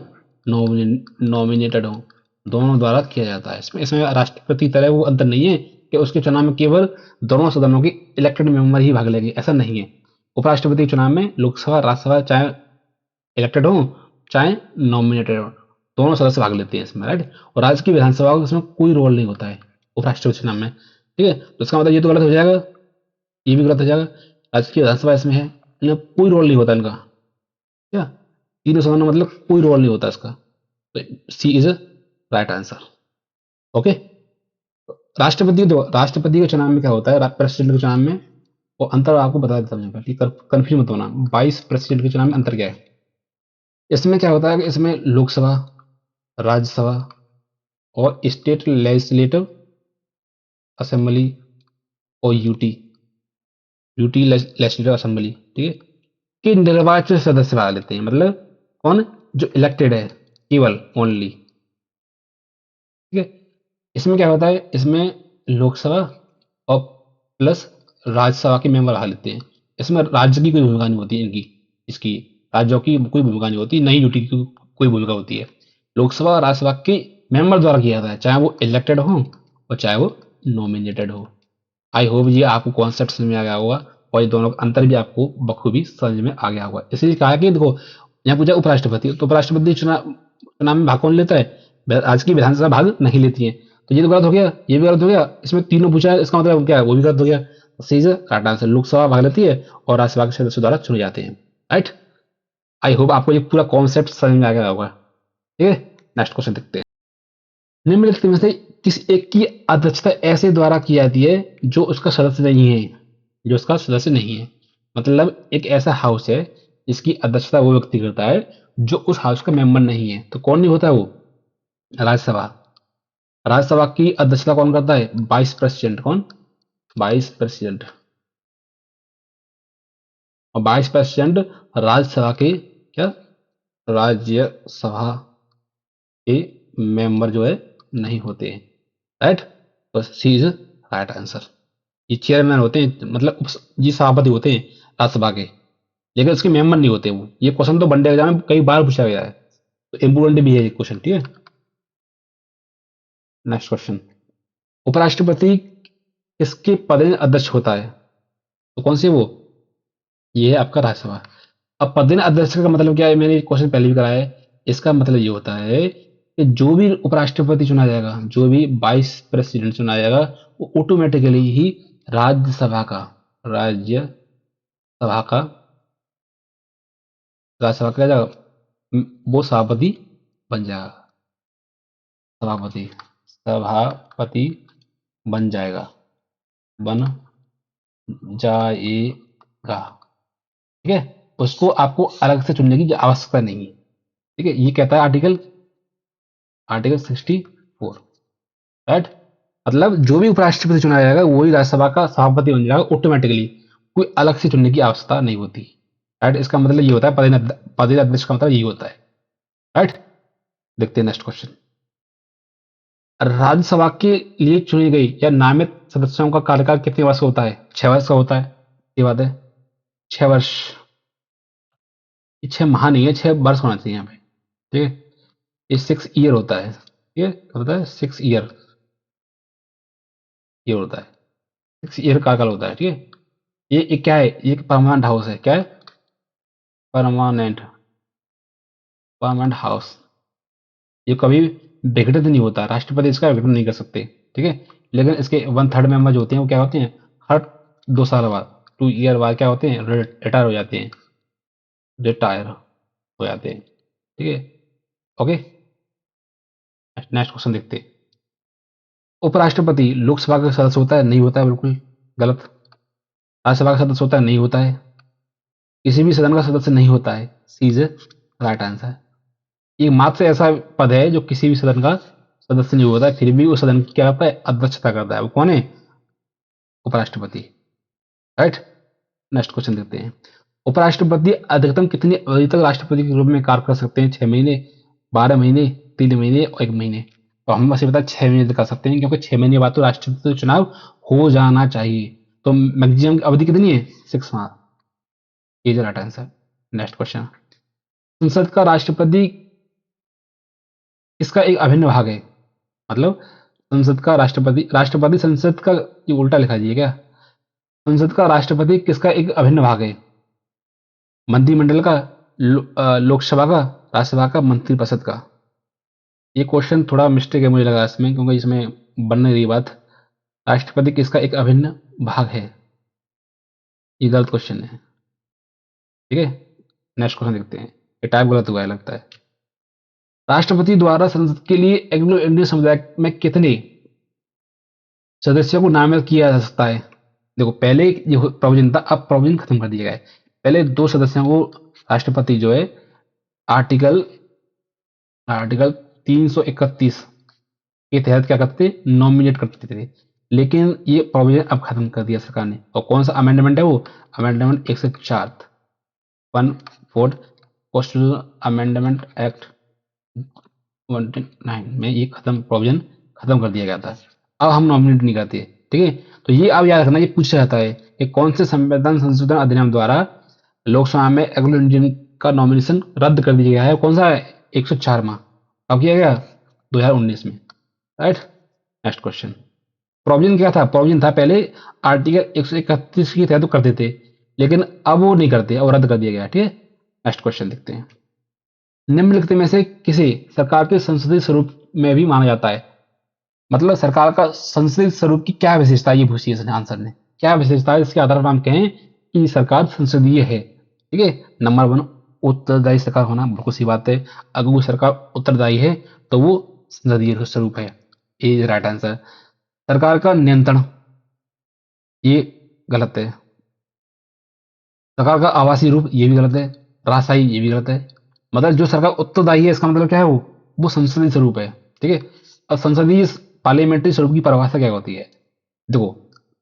नॉमिनेटेड हो, दोनों द्वारा किया जाता है। इसमें राष्ट्रपति की तरह वो अंतर नहीं है कि उसके चुनाव में केवल दोनों सदनों के इलेक्टेड मेंबर ही भाग लेंगे, ऐसा नहीं है। उपराष्ट्रपति के चुनाव में लोकसभा राज्यसभा चाहे इलेक्टेड हो चाहे नॉमिनेटेड हो, दोनों सदस्य भाग लेते हैं इसमें, राइट। और राज्य की विधानसभा को इसमें कोई रोल नहीं होता है उपराष्ट्रपति चुनाव में, ठीक है। तो इसका मतलब ये तो गलत हो जाएगा, ये भी गलत हो जाएगा। राज्य की विधानसभा इसमें है, इनका कोई रोल नहीं होता इनका, क्या? तीनों सदनों मतलब कोई रोल नहीं होता इसका। तो सी इज राइट आंसर। ओके। राष्ट्रपति के चुनाव में क्या होता है, प्रेसिडेंट के चुनाव में, वो अंतर आपको बता देता हूँ यहाँ पर, ठीक, कंफ्यूज मत होना। वाइस प्रेसिडेंट के चुनाव में अंतर क्या है? इसमें क्या होता है कि इसमें लोकसभा, राज्यसभा और स्टेट लेजिस्लेटिव असेंबली और यूटी लेजिस्लेटिव असेंबली, ठीक है, कि निर्वाचित सदस्य भाग लेते हैं। मतलब कौन? जो इलेक्टेड है, केवल ओनली, ठीक है। इसमें क्या होता है, इसमें लोकसभा और प्लस राज्यसभा के मेंबर भाग लेते हैं। इसमें राज्य की कोई भूमिका नहीं होती इनकी, इसकी राज्यों की कोई भूमिका नहीं होती, न ही यूटी की कोई भूमिका होती है। लोकसभा और राज्यसभा के मेंबर द्वारा किया जाता है, चाहे वो इलेक्टेड हो और चाहे वो नॉमिनेटेड हो। आई होप ये आपको कॉन्सेप्ट समझ में आ गया होगा और ये दोनों का अंतर भी आपको बखूबी समझ में आ गया होगा। इसलिए कहा कि देखो, यहाँ पूछा उपराष्ट्रपति, तो उपराष्ट्रपति चुनाव में भाग कौन लेता है? आज की विधानसभा भाग नहीं लेती है। तो ये तो गलत हो गया, ये भी गलत हो गया। इसमें तीनों पूछा है, इसका मतलब क्या है? वो भी गलत हो गया। तो सही से राइट आंसर, लोकसभा भाग लेती है और राज्यसभा के सदस्य द्वारा चुने जाते हैं। राइट। आई होप आपको ये पूरा कॉन्सेप्ट समझ में आ गया होगा। ठीक है, नेक्स्ट क्वेश्चन देखते हैं। निम्नलिखित में से किस एक की अध्यक्षता ऐसे द्वारा की जाती है जो उसका सदस्य नहीं है? जो उसका सदस्य नहीं है, मतलब एक ऐसा हाउस है जिसकी अध्यक्षता वो व्यक्ति करता है जो उस हाउस का मेंबर नहीं है। तो कौन नहीं होता है वो? राज्यसभा। राज्यसभा की अध्यक्षता कौन करता है? Vice president. कौन? Vice president. और वाइस प्रेसिडेंट राज्यसभा के क्या? राज्यसभा के मेंबर जो है नहीं होते हैं। राइट। तो सी इज राइट आंसर। ये चेयरमैन होते हैं, मतलब ये सभापति होते हैं राज्यसभा के, लेकिन उसके मेंबर नहीं होते वो। ये क्वेश्चन तो वनडे एग्जाम में कई बार पूछा गया है, तो इम्पोर्टेंट भी है ये क्वेश्चन। ठीक है, नेक्स्ट क्वेश्चन। उपराष्ट्रपति किसके पदेन अध्यक्ष होता है? तो कौन सी वो? ये है आपका राज्यसभा। अब पदेन अध्यक्ष का मतलब क्या है? मैंने क्वेश्चन पहले भी कराया है। इसका मतलब ये होता है कि जो भी उपराष्ट्रपति चुना जाएगा, जो भी वाइस प्रेसिडेंट चुना जाएगा, वो ऑटोमेटिकली ही राज्यसभा का राज्यसभा का राज्यसभा का क्या जाएगा? वो सभापति बन जाएगा। सभापति सभापति बन जाएगा, बन जाएगा। ठीक है, उसको आपको अलग से चुनने की आवश्यकता नहीं है। ठीक है, ये कहता है आर्टिकल, आर्टिकल 64। राइट। मतलब जो भी उपराष्ट्रपति चुना जाएगा वही राज्यसभा का सभापति बन जाएगा ऑटोमेटिकली, कोई अलग से चुनने की आवश्यकता नहीं होती। राइट, इसका मतलब ये होता है पदेन अध्यक्ष का मतलब यही होता है। राइट। देखते हैं नेक्स्ट क्वेश्चन। राज्यसभा के लिए चुनी गई या नामित सदस्यों का कार्यकाल कितने वर्ष का होता है? 6 वर्ष का होता है। ये बात है, 6 वर्ष। ये 6 माह नहीं है, 6 वर्ष होना चाहिए यहाँ पे। ठीक है, ये 6 ईयर होता है। ये क्या होता है? 6 ईयर, ये होता है। 6 ईयर कार्यकाल होता है। ठीक है, ये क्या है? ये परमानेंट हाउस है। क्या है? Permanent, permanent house. ये कभी विघटित नहीं होता, राष्ट्रपति इसका विघटन नहीं कर सकते। ठीक है, लेकिन इसके 1/3 मेंबर जो होते हैं वो क्या होते हैं? हर 2 साल बाद, 2 ईयर बाद क्या होते हैं? रिटायर हो जाते हैं, रिटायर हो जाते हैं। ठीक है, ओके। नेक्स्ट क्वेश्चन देखते हैं। उपराष्ट्रपति लोकसभा का सदस्य होता है? नहीं होता है, बिल्कुल गलत। राज्यसभा का सदस्य होता है? नहीं होता है। किसी भी सदन का सदस्य नहीं होता है। सी इज राइट आंसर। ये मात्र ऐसा पद है जो किसी भी सदन का सदस्य नहीं होता है, फिर भी उस सदन की क्या करता है? अध्यक्षता करता है। वो कौन है? उपराष्ट्रपति। राइट। नेक्स्ट क्वेश्चन देखते हैं। उपराष्ट्रपति अधिकतम कितनी अवधि तक राष्ट्रपति के रूप में कार्य कर सकते हैं? 6 महीने, 12 महीने, 3 महीने और 1 महीने। तो हम बस ये बता 6 महीने तक कर सकते हैं, क्योंकि 6 महीने बाद तो राष्ट्रपति चुनाव हो जाना चाहिए। तो मैक्सिमम अवधि कितनी है? 6 माह। ये जो राइट आंसर। Next question. संसद का राष्ट्रपति इसका एक अभिन्न भाग है। मतलब संसद का राष्ट्रपति, राष्ट्रपति संसद का, ये उल्टा लिखा जाइए क्या? संसद का राष्ट्रपति किसका एक अभिन्न भाग है? मंत्रिमंडल का, लोकसभा का, राज्यसभा का, मंत्रिपरिषद का। ये क्वेश्चन थोड़ा मिस्टेक है मुझे लगा इसमें, क्योंकि इसमें बन नहीं रही बात। राष्ट्रपति किसका एक अभिन्न भाग है, ये गलत क्वेश्चन है। ठीक है, नेक्स्ट क्वेश्चन देखते हैं। ये टाइप गलत हुआ है लगता है। राष्ट्रपति द्वारा संसद के लिए एंग्लो इंडियन समुदाय में कितने सदस्यों को नामित किया जा सकता है? देखो, पहले ये प्रोविजन था, अब प्रोविजन खत्म कर दिया गया है। पहले 2 सदस्यों को राष्ट्रपति जो है आर्टिकल आर्टिकल 331 के तहत क्या करते, नॉमिनेट करते थे। लेकिन ये प्रोविजन अब खत्म कर दिया सरकार ने। और कौन सा अमेंडमेंट है वो? अमेंडमेंट 104, 1/4 कॉन्स्टिट्यूशनल अमेंडमेंट एक्ट 19 में ये खत्म, प्रोविजन खत्म कर दिया गया था। अब हम नॉमिनेट नहीं करते। ठीक है, तो ये अब याद रखना, ये पूछा जाता है कि कौन से संविधान संशोधन अधिनियम द्वारा लोकसभा में एंग्लो इंडियन का नॉमिनेशन रद्द कर दिया गया है? कौन सा है? 104 में। अब किया गया 2019 में। राइट। Next question. प्रोविजन क्या था? प्रोविजन था पहले आर्टिकल 131 के तहत तो करते थे, लेकिन अब वो नहीं करते, अब रद्द कर दिया गया। ठीक है, नेक्स्ट क्वेश्चन देखते हैं। निम्नलिखित में से किसे सरकार के संसदीय स्वरूप में भी माना जाता है? मतलब सरकार का संसदीय स्वरूप की क्या विशेषता है, ये पूछी है इसने आंसर ने। क्या विशेषता है इसके आधार पर हम कहें कि सरकार संसदीय है? ठीक है, नंबर 1, उत्तरदायी सरकार होना, बिल्कुल सी बात है। अगर वो सरकार उत्तरदायी है तो वो संसदीय स्वरूप है। ये राइट आंसर। सरकार का नियंत्रण, ये गलत है। सरकार का आवासीय रूप, ये भी गलत है। राजशाही, ये भी गलत है। मतलब जो सरकार उत्तरदायी है, इसका मतलब क्या है? वो संसदीय स्वरूप है। ठीक है, अब संसदीय पार्लियामेंट्री स्वरूप की परिभाषा क्या होती है? देखो,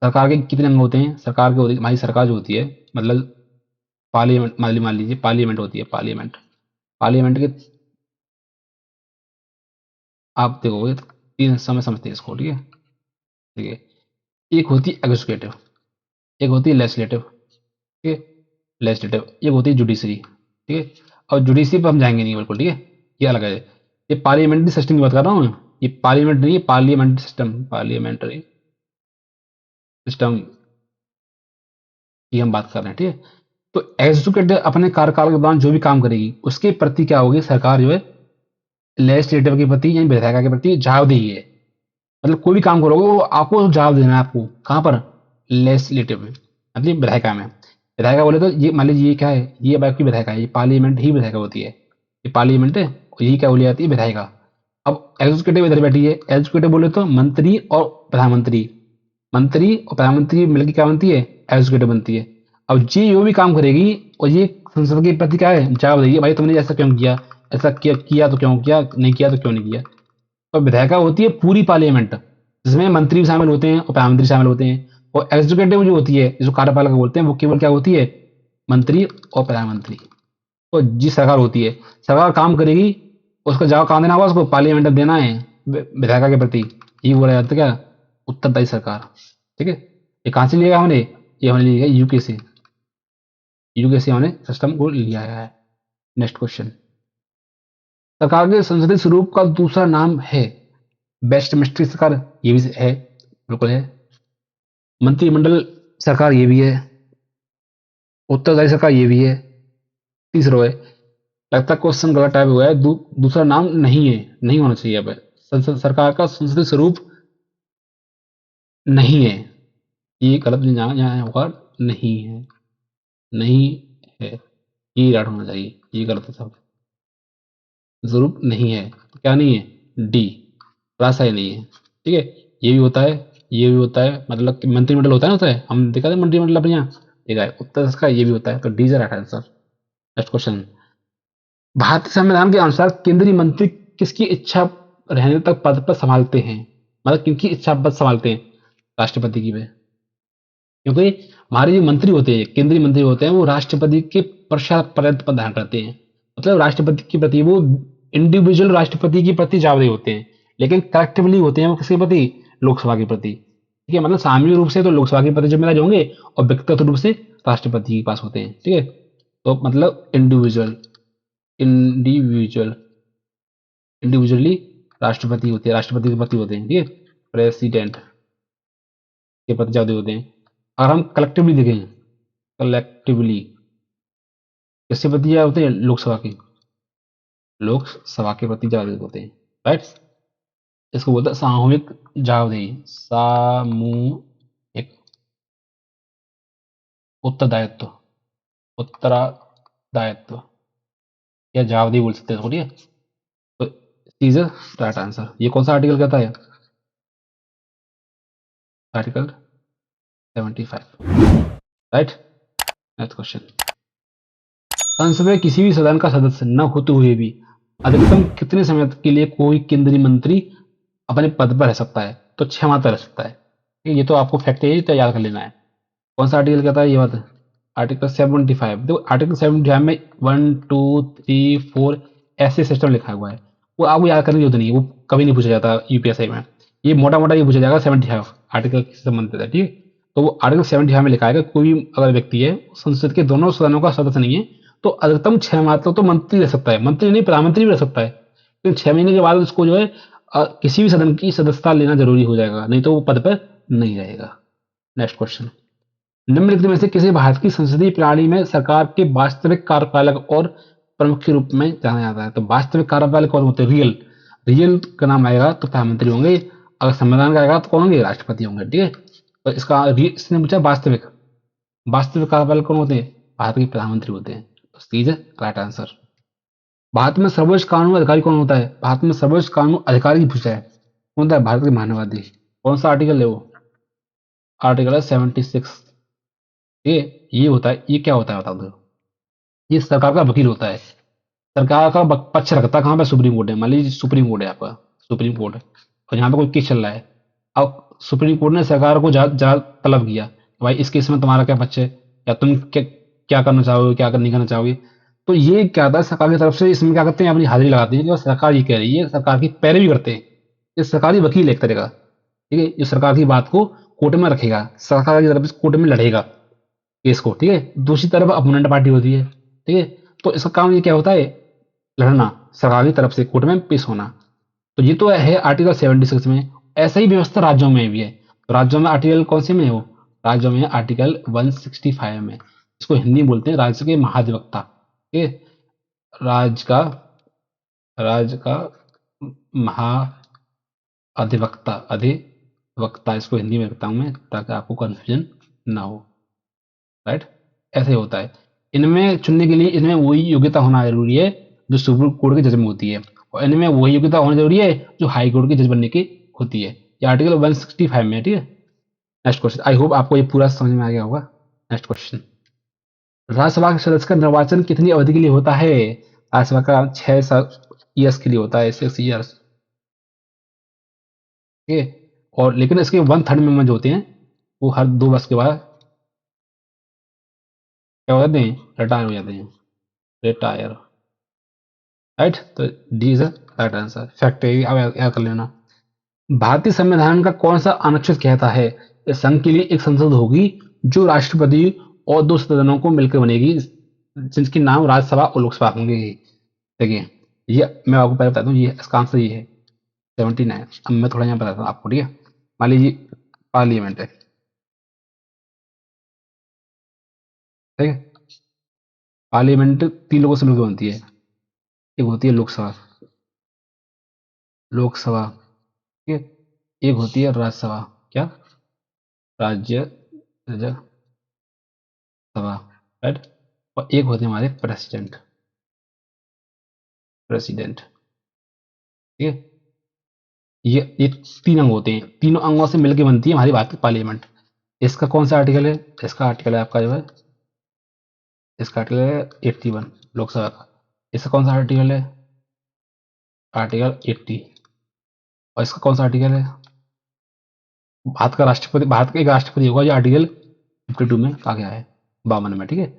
सरकार के कितने अंग होते हैं? सरकार के होती, हमारी सरकार जो होती है, मतलब पार्लियामेंट, मान लीजिए पार्लियामेंट होती है, पार्लियामेंट। पार्लियामेंट के आप देखोगे तो 3 हिस्सों में समझते हैं इसको। ठीक है, ठीक है। एक होती है एग्जीक्यूटिव, एक होती है लेजिस्लेटिव। ठीक है, लेजिस्लेटिव, एक होती है जुडिशरी। ठीक है, और जुडिशरी पर हम जाएंगे नहीं बिल्कुल। ठीक है, ये अलग है। ये पार्लियामेंट्री सिस्टम की बात कर रहा हूँ मैं। ये पार्लियामेंट नहीं है, पार्लियामेंट्री सिस्टम, पार्लियामेंट्री सिस्टम की हम बात कर रहे हैं। ठीक है, तो एग्जीक्यूटिव अपने कार्यकाल के दौरान जो भी काम करेगी उसके प्रति क्या होगी? सरकार जो है लेजिस्लेटिव के प्रति यानी विधायिका के प्रति जवाबदेही है। मतलब कोई भी काम करोगे वो आपको जवाब देना है। आपको कहाँ पर? लेजिस्लेटिव में, मतलब विधायिका में। विधायिका बोले तो ये मान लीजिए ये क्या है? ये अब आपकी विधायिका है, ये पार्लियामेंट ही विधायिका होती है। ये पार्लियामेंट है और यही क्या बोली जाती है? विधायिका। अब एग्जीक्यूटिव इधर बैठी है, एग्जीक्यूटिव बोले तो मंत्री और प्रधानमंत्री, मंत्री और प्रधानमंत्री मिलकर क्या बनती है? एग्जीक्यूटिव बनती है। अब ये जो भी काम करेगी और ये संसद के प्रति क्या है? जवाब देगी, भाई तुमने ऐसा क्यों किया, ऐसा किया तो क्यों किया, नहीं किया तो क्यों नहीं किया। और विधायिका होती है पूरी पार्लियामेंट, जिसमें मंत्री भी शामिल होते हैं और प्रधानमंत्री शामिल होते हैं। और एग्जीक्यूटिव जो होती है, जो कार्यपालिका बोलते हैं, वो केवल क्या होती है? मंत्री और प्रधानमंत्री। तो जिस सरकार होती है, सरकार काम करेगी, उसका जवाब कहाँ देना होगा? उसको पार्लियामेंट में देना है, विधायिका के प्रति। ये बोला जाता है क्या? उत्तरदायी सरकार। ठीक है, ये कहाँ से लिया हमने? ये हमने लिया यूके से। यूके से हमने सिस्टम को लिया है। Next question. सरकार के संसदीय स्वरूप का दूसरा नाम है वेस्टमिनिस्टर सरकार, ये भी है, बिल्कुल है। मंत्रिमंडल सरकार, ये भी है। उत्तरदायी सरकार, ये भी है। तीसरा है, लगता है क्वेश्चन गलत टाइप हुआ है। दूसरा नाम नहीं है, नहीं होना चाहिए। अब संसद सरकार का संसदीय स्वरूप नहीं है, ये गलत यहाँ यहाँ होगा, नहीं है, नहीं है, ये याद होना चाहिए, ये गलत है सब। स्वरूप नहीं है तो क्या नहीं है? डी, राजशाही नहीं है। ठीक है, ये भी होता है, ये भी होता है, मतलब कि मंत्रिमंडल होता है ना, होता है, हम देखा था मंत्रिमंडल अपने यहाँ। ठीक है, उत्तर इसका ये भी होता है, तो D is right answer. Next question. भारतीय संविधान के अनुसार केंद्रीय मंत्री किसकी इच्छा रहने तक पद पर संभालते हैं? मतलब किनकी इच्छा पद संभालते हैं? राष्ट्रपति की पे। क्योंकि हमारे जो मंत्री होते हैं, केंद्रीय मंत्री होते हैं, वो राष्ट्रपति के पश्चात पर्यंत पर ध्यान रखते हैं। मतलब राष्ट्रपति के प्रति वो इंडिविजुअल राष्ट्रपति के प्रति जवाबदेह होते हैं, लेकिन कलेक्टिवली होते हैं वो किसके प्रति? लोकसभा के प्रति। ठीक है, मतलब सामूहिक रूप से तो लोकसभा के प्रति जिम्मेदार होंगे, और व्यक्तिगत रूप से राष्ट्रपति के पास होते हैं। ठीक है, तो मतलब इंडिविजुअल, इंडिविजुअल, इंडिविजुअली राष्ट्रपति होते हैं, राष्ट्रपति के प्रति होते हैं। ठीक है, प्रेसिडेंट के प्रति जवाबदेह होते हैं। अगर हम कलेक्टिवली देखें, कलेक्टिवली किसके प्रति जवाब होते हैं? लोकसभा के, लोकसभा के प्रति जवाबदेह होते हैं। राइट, इसको बोलते हैं सामूहिक जवाबदेही, सामूहिक उत्तरदायित्व, उत्तरदायित्व या जवाबदेही बोल सकते हैं इसको। ठीक है, तो इज राइट आंसर। ये कौन सा आर्टिकल कहता है? आर्टिकल 75। राइट। Next question. संसद में किसी भी सदन का सदस्य न होते हुए भी अधिकतम कितने समय के लिए कोई केंद्रीय मंत्री अपने पद पर रह सकता है? तो 6 माह तक रह सकता है। ये तो आपको फैक्ट है, ये तो याद कर लेना है। कौन सा आर्टिकल कहता है ये बात? आर्टिकल 75। देखो आर्टिकल 75 में 1 2 3 4 ऐसे सिस्टम लिखा हुआ है, वो आपको याद करने की जरूरत नहीं है, वो कभी नहीं पूछा जाता यूपीएससी में। ये मोटा मोटा ये पूछा जाएगा 75 आर्टिकल से संबंधित है, ठीक है। तो वो आर्टिकल 75 में लिखा है कि कोई भी अगर व्यक्ति है संसद के दोनों सदनों का सदस्य नहीं है तो अधिकतम 6 माह तक तो मंत्री रह सकता है, मंत्री नहीं प्रधानमंत्री भी रह सकता है, लेकिन 6 महीने के बाद उसको जो है किसी भी सदन की सदस्यता लेना जरूरी हो जाएगा, नहीं तो वो पद पर नहीं रहेगा। Next question. निम्नलिखित में से किसी भारत की संसदीय प्रणाली में सरकार के वास्तविक कार्यपालक और प्रमुख के रूप में जाना जाता है? तो वास्तविक कार्यपालक कौन होते हैं? रियल। रियल का नाम आएगा तो प्रधानमंत्री होंगे, अगर संविधान का आएगा तो कौन होंगे? राष्ट्रपति होंगे, ठीक है। तो इसने पूछा वास्तविक। वास्तविक कार्यपालक कौन होते हैं? भारत के प्रधानमंत्री होते हैं। तो सीधे राइट आंसर। भारत में सर्वोच्च कानून अधिकारी कौन होता है? भारत में सर्वोच्च कानून अधिकारी पूछा है, कौन होता है? भारत के महानवादी। कौन सा आर्टिकल है वो? आर्टिकल है 76। ये होता है, ये क्या होता है बता दो? ये सरकार का वकील होता है, सरकार का पक्ष रखता है कहाँ पे? सुप्रीम कोर्ट है। मान लीजिए सुप्रीम कोर्ट है आपका, सुप्रीम कोर्ट है और यहाँ पे कोई केस चल रहा है। अब सुप्रीम कोर्ट ने सरकार को तलब किया भाई इस केस में तुम्हारा क्या पक्ष है, या तुम क्या क्या करना चाहोगे, क्या नहीं करना चाहोगे। तो ये क्या होता है, सरकार की तरफ से इसमें क्या करते हैं, अपनी हाजिरी लगाते हैं कि सरकार ये कह रही है, सरकार की पैरवी करते हैं। ये सरकारी वकील एक तरह का, ठीक है, जो सरकार की बात को कोर्ट में रखेगा, सरकार की तरफ से कोर्ट में लड़ेगा केस को, ठीक है। दूसरी तरफ अपोनेंट पार्टी होती है, ठीक है। तो इसका काम ये क्या होता है? लड़ना, सरकार की तरफ से कोर्ट में पेश होना। तो ये तो है आर्टिकल 76 में। ऐसा ही व्यवस्था राज्यों में भी है। तो राज्यों में आर्टिकल कौन से में है वो? राज्यों में आर्टिकल 165 में। इसको हिंदी में बोलते हैं राज्य के महाधिवक्ता, ठीक है। राज्य का राज्य का महाअधिवक्ता, अधिवक्ता इसको हिंदी में बताऊं मैं ताकि आपको कंफ्यूजन ना हो। राइट। ऐसे होता है। इनमें चुनने के लिए इनमें वही योग्यता होना जरूरी है जो सुप्रीम कोर्ट के जज में होती है, और इनमें वही योग्यता होना जरूरी है जो हाई कोर्ट के जज बनने की होती है। ये आर्टिकल 165 में है, ठीक है। Next question. आई होप आपको ये पूरा समझ में आ गया होगा। Next question. राज्यसभा के सदस्य का निर्वाचन कितनी अवधि के लिए होता है? राज्यसभा का 6 ईयर्स के लिए होता है, 6 ईयर्स, ठीक है। और लेकिन इसके 1/3 मेंबर जो होते हैं वो हर 2 वर्ष के बाद क्या हो जाते हैं? रिटायर हो जाते हैं। रिटायर। राइट। तो D is right answer. Fact है, अब याद कर लेना। भारतीय संविधान का कौन सा अनुच्छेद कहता है इस संघ के लिए एक संसद होगी जो राष्ट्रपति और दो सदनों को मिलकर बनेगी, जिनके नाम राज्यसभा और लोकसभा होंगे? देखिए, ये मैं आपको पहले बता दूं, ये इसका आंसर ये है 79। अब मैं थोड़ा यहाँ बताता हूँ आपको, ठीक है। मान लीजिए पार्लियामेंट है, ठीक है। पार्लियामेंट 3 लोगों से मिलकर बनती है। एक होती है लोकसभा, लोकसभा, ठीक है। एक होती है राज्यसभा, क्या? राज्य राज्यसभा, राइट। और एक होते हैं हमारे प्रेसिडेंट, प्रेसिडेंट, ठीक है। ये 3 अंग होते हैं, तीनों अंगों से मिलकर बनती है हमारी भारतीय पार्लियामेंट। इसका कौन सा आर्टिकल है? इसका आर्टिकल है आपका जो है, इसका आर्टिकल है 81 लोकसभा का। इसका कौन सा आर्टिकल है? आर्टिकल 80। और इसका कौन सा आर्टिकल है? भारत का राष्ट्रपति, भारत का एक राष्ट्रपति होगा, जो आर्टिकल 52 में कहा गया है, 52 में, ठीक है।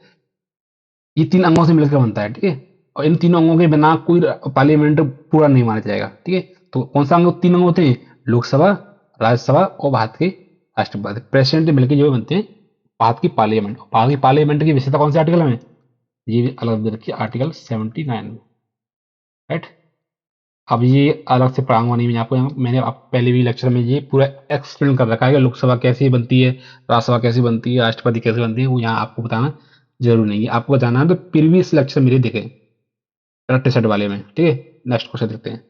ये 3 अंगों से मिलकर बनता है, ठीक है। और इन 3 अंगों के बिना कोई पार्लियामेंट पूरा नहीं माना जाएगा, ठीक है। तो कौन सा अंग, 3 अंग होते हैं? लोकसभा, राज्यसभा और भारत के राष्ट्रपति, प्रेसिडेंट मिलकर जो बनते हैं भारत की पार्लियामेंट। भारत की पार्लियामेंट की विशेषता कौन से आर्टिकल में? ये भी अलग दे रखी है आर्टिकल 79 में, राइट। अब ये अलग से पढ़ाऊंगा नहीं मैं आपको, मैंने आप पहले भी लेक्चर में ये पूरा एक्सप्लेन कर रखा है कि लोकसभा कैसे बनती है, राज्यसभा कैसे बनती है, राष्ट्रपति कैसे बनती है, वो यहाँ आपको बताना जरूरी नहीं है। आपको जाना है तो प्रीवियस लेक्चर मेरे देखें, करंट सेट वाले में, ठीक है। नेक्स्ट क्वेश्चन देखते हैं।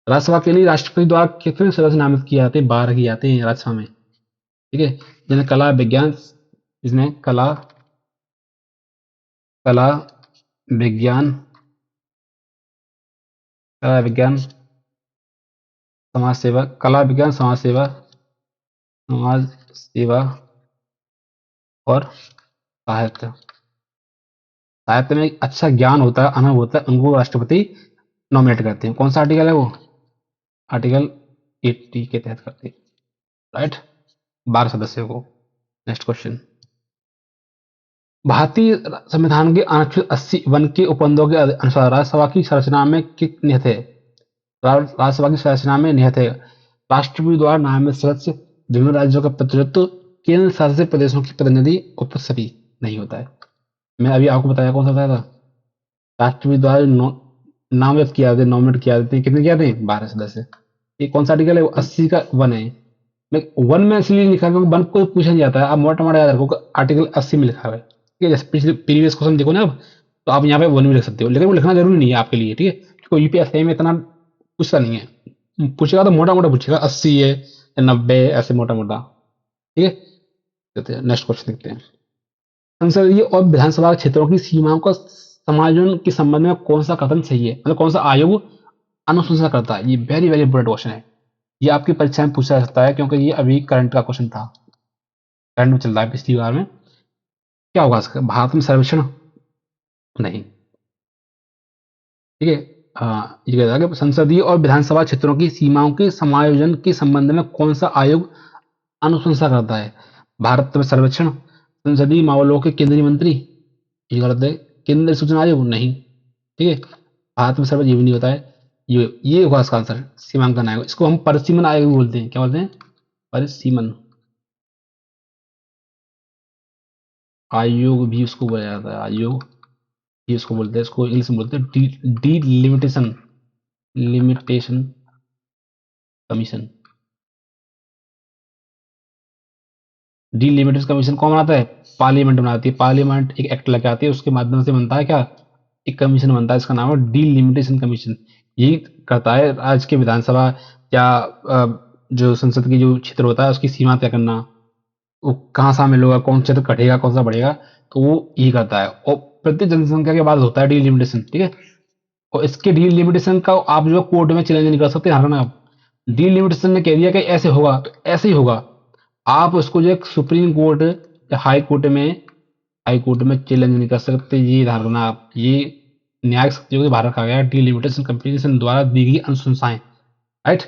राज्यसभा के लिए राष्ट्रपति द्वारा कितने सदस्य नामित किए जाते हैं? 12 किए जाते हैं राज्यसभा में, ठीक है। जिन्हें कला विज्ञान, इसमें कला, कला विज्ञान, कला विज्ञान समाज सेवा, कला विज्ञान समाज सेवा, समाज सेवा और साहित्य। साहित्य में अच्छा ज्ञान होता है, अनुभव होता है, उनको राष्ट्रपति नॉमिनेट करते हैं। कौन सा आर्टिकल है वो? आर्टिकल 80 के तहत करते हैं, राइट। 12 सदस्यों को। Next question. भारतीय संविधान के अनुच्छेद 80(1) के उपबंधों के अनुसार राज्यसभा की संरचना में निहित है, राज्यसभा की संरचना में निहित है राष्ट्रपति द्वारा नामित सदस्य, विभिन्न राज्यों का प्रतिनिधित्व, केंद्र शासित प्रदेशों की प्रतिनिधि, उपसभी नहीं होता है। मैं अभी आपको बताया कौन सा बताया था? राष्ट्रपति द्वारा नामित किया जाते, नॉमिनेट किया जाते हैं। कितने किया थे? 12 सदस्य। ये कौन सा आर्टिकल है? 80 का 1 है। वन में इसलिए लिखा है क्योंकि वन को पूछा नहीं जाता है। आप मोटा मोटा याद रखो, आर्टिकल 80 में लिखा हुआ है, ठीक है। जैसे पिछले प्रीवियस क्वेश्चन देखो ना आप, तो आप यहाँ पे वन भी लिख सकते हो, लेकिन वो लिखना जरूरी नहीं है आपके लिए, ठीक है, क्योंकि यूपीएससी में इतना पूछता नहीं है। पूछेगा तो मोटा मोटा पूछेगा, 80 है या 90 ऐसे मोटा मोटा, ठीक है। नेक्स्ट क्वेश्चन देखते हैं। संसदीय और विधानसभा क्षेत्रों की सीमाओं का समायोजन के संबंध में कौन सा कथन सही है, मतलब कौन सा आयोग अनुशंसा करता है? ये वेरी वेरी इंपॉर्टेंट क्वेश्चन है। ये आपकी परीक्षा में पूछा जा सकता है, क्योंकि ये अभी करंट का क्वेश्चन था, करंट में चल रहा है पिछली बार में। क्या होगा इसका? भारत में सर्वेक्षण नहीं, ठीक है। ये कहता है कि संसदीय और विधानसभा क्षेत्रों की सीमाओं के समायोजन के संबंध में कौन सा आयोग अनुशंसा करता है? भारत में सर्वेक्षण, संसदीय मामलों के केंद्रीय मंत्री, ये गलत है। केंद्रीय सूचना आयोग नहीं, ठीक है। भारत में सर्वेक्षण ये भी नहीं होता है। ये होगा इसका आंसर, सीमांकन आयोग। इसको हम परिसीमन आयोग भी बोलते हैं। क्या बोलते हैं? परिसीमन आयोग भी उसको बोला जाता है, आयोग भी उसको बोलते हैं। इसको इंग्लिश में बोलते हैं D limitation, limitation commission. Delimitation commission कौन बनाता है? पार्लियामेंट बनाती है। पार्लियामेंट एक एक्ट लेके आती है, उसके माध्यम से बनता है क्या? एक कमीशन बनता है, इसका नाम है डीलिमिटेशन कमीशन। यही करता है राज्य के विधानसभा या जो संसद की जो क्षेत्र होता है उसकी सीमा तय करना, वो कहाँ शामिल होगा, कौन क्षेत्र कटेगा, कौन सा बढ़ेगा, तो वो यही करता है। और प्रति जनसंख्या के बाद होता है डीलिमिटेशन, ठीक है। और इसके डीलिमिटेशन का आप जो कोर्ट में चैलेंज नहीं कर सकते, हरना आप। डीलिमिटेशन ने कह दिया कि ऐसे होगा तो ऐसे ही होगा। आप उसको जो सुप्रीम कोर्ट या हाई कोर्ट में चैलेंज नहीं कर सकते। ये धारणा आप, ये न्यायिक शक्तियों के बाहर रखा गया डिलिमिटेशन कमीशन द्वारा दी गई अनुशंसाएं, राइट।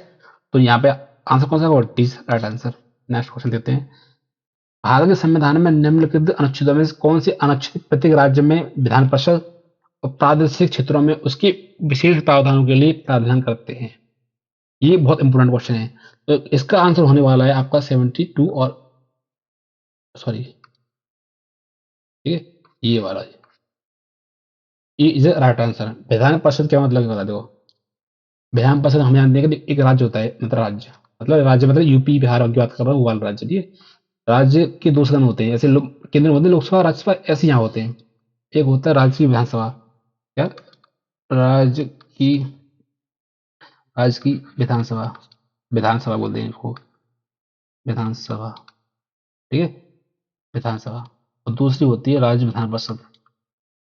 तो यहाँ पे आंसर कौन सा होगा? D right answer. Next question देते हैं। भारत के संविधान में निम्नलिखित अनुच्छेदों में से कौन से अनुच्छेद प्रत्येक राज्य में विधान परिषद और प्रादेशिक क्षेत्रों में उसके विशेष प्रावधानों के लिए प्रावधान करते हैं? ये बहुत इंपॉर्टेंट क्वेश्चन है। तो इसका आंसर होने वाला है आपका 72 और सॉरी, ठीक है, ये वाला ये is right answer. Vidhan Parishad क्या मतलब बता दो। विधान परिषद हम जानते हैं कि एक राज्य होता है, मतलब राज्य, मतलब राज्य मतलब यूपी बिहार की बात कर रहा हूँ, वो वाला राज्य, ठीक है। राज्य के दो सदन होते हैं, ऐसे केंद्र में होते हैं लोकसभा राज्यसभा, ऐसे यहाँ होते हैं। एक होता है राज्य की विधानसभा, क्या? राज्य की राज्य की विधानसभा, विधानसभा बोलते हैं इसको, विधानसभा, ठीक है, विधानसभा। और दूसरी होती है राज्य विधान परिषद,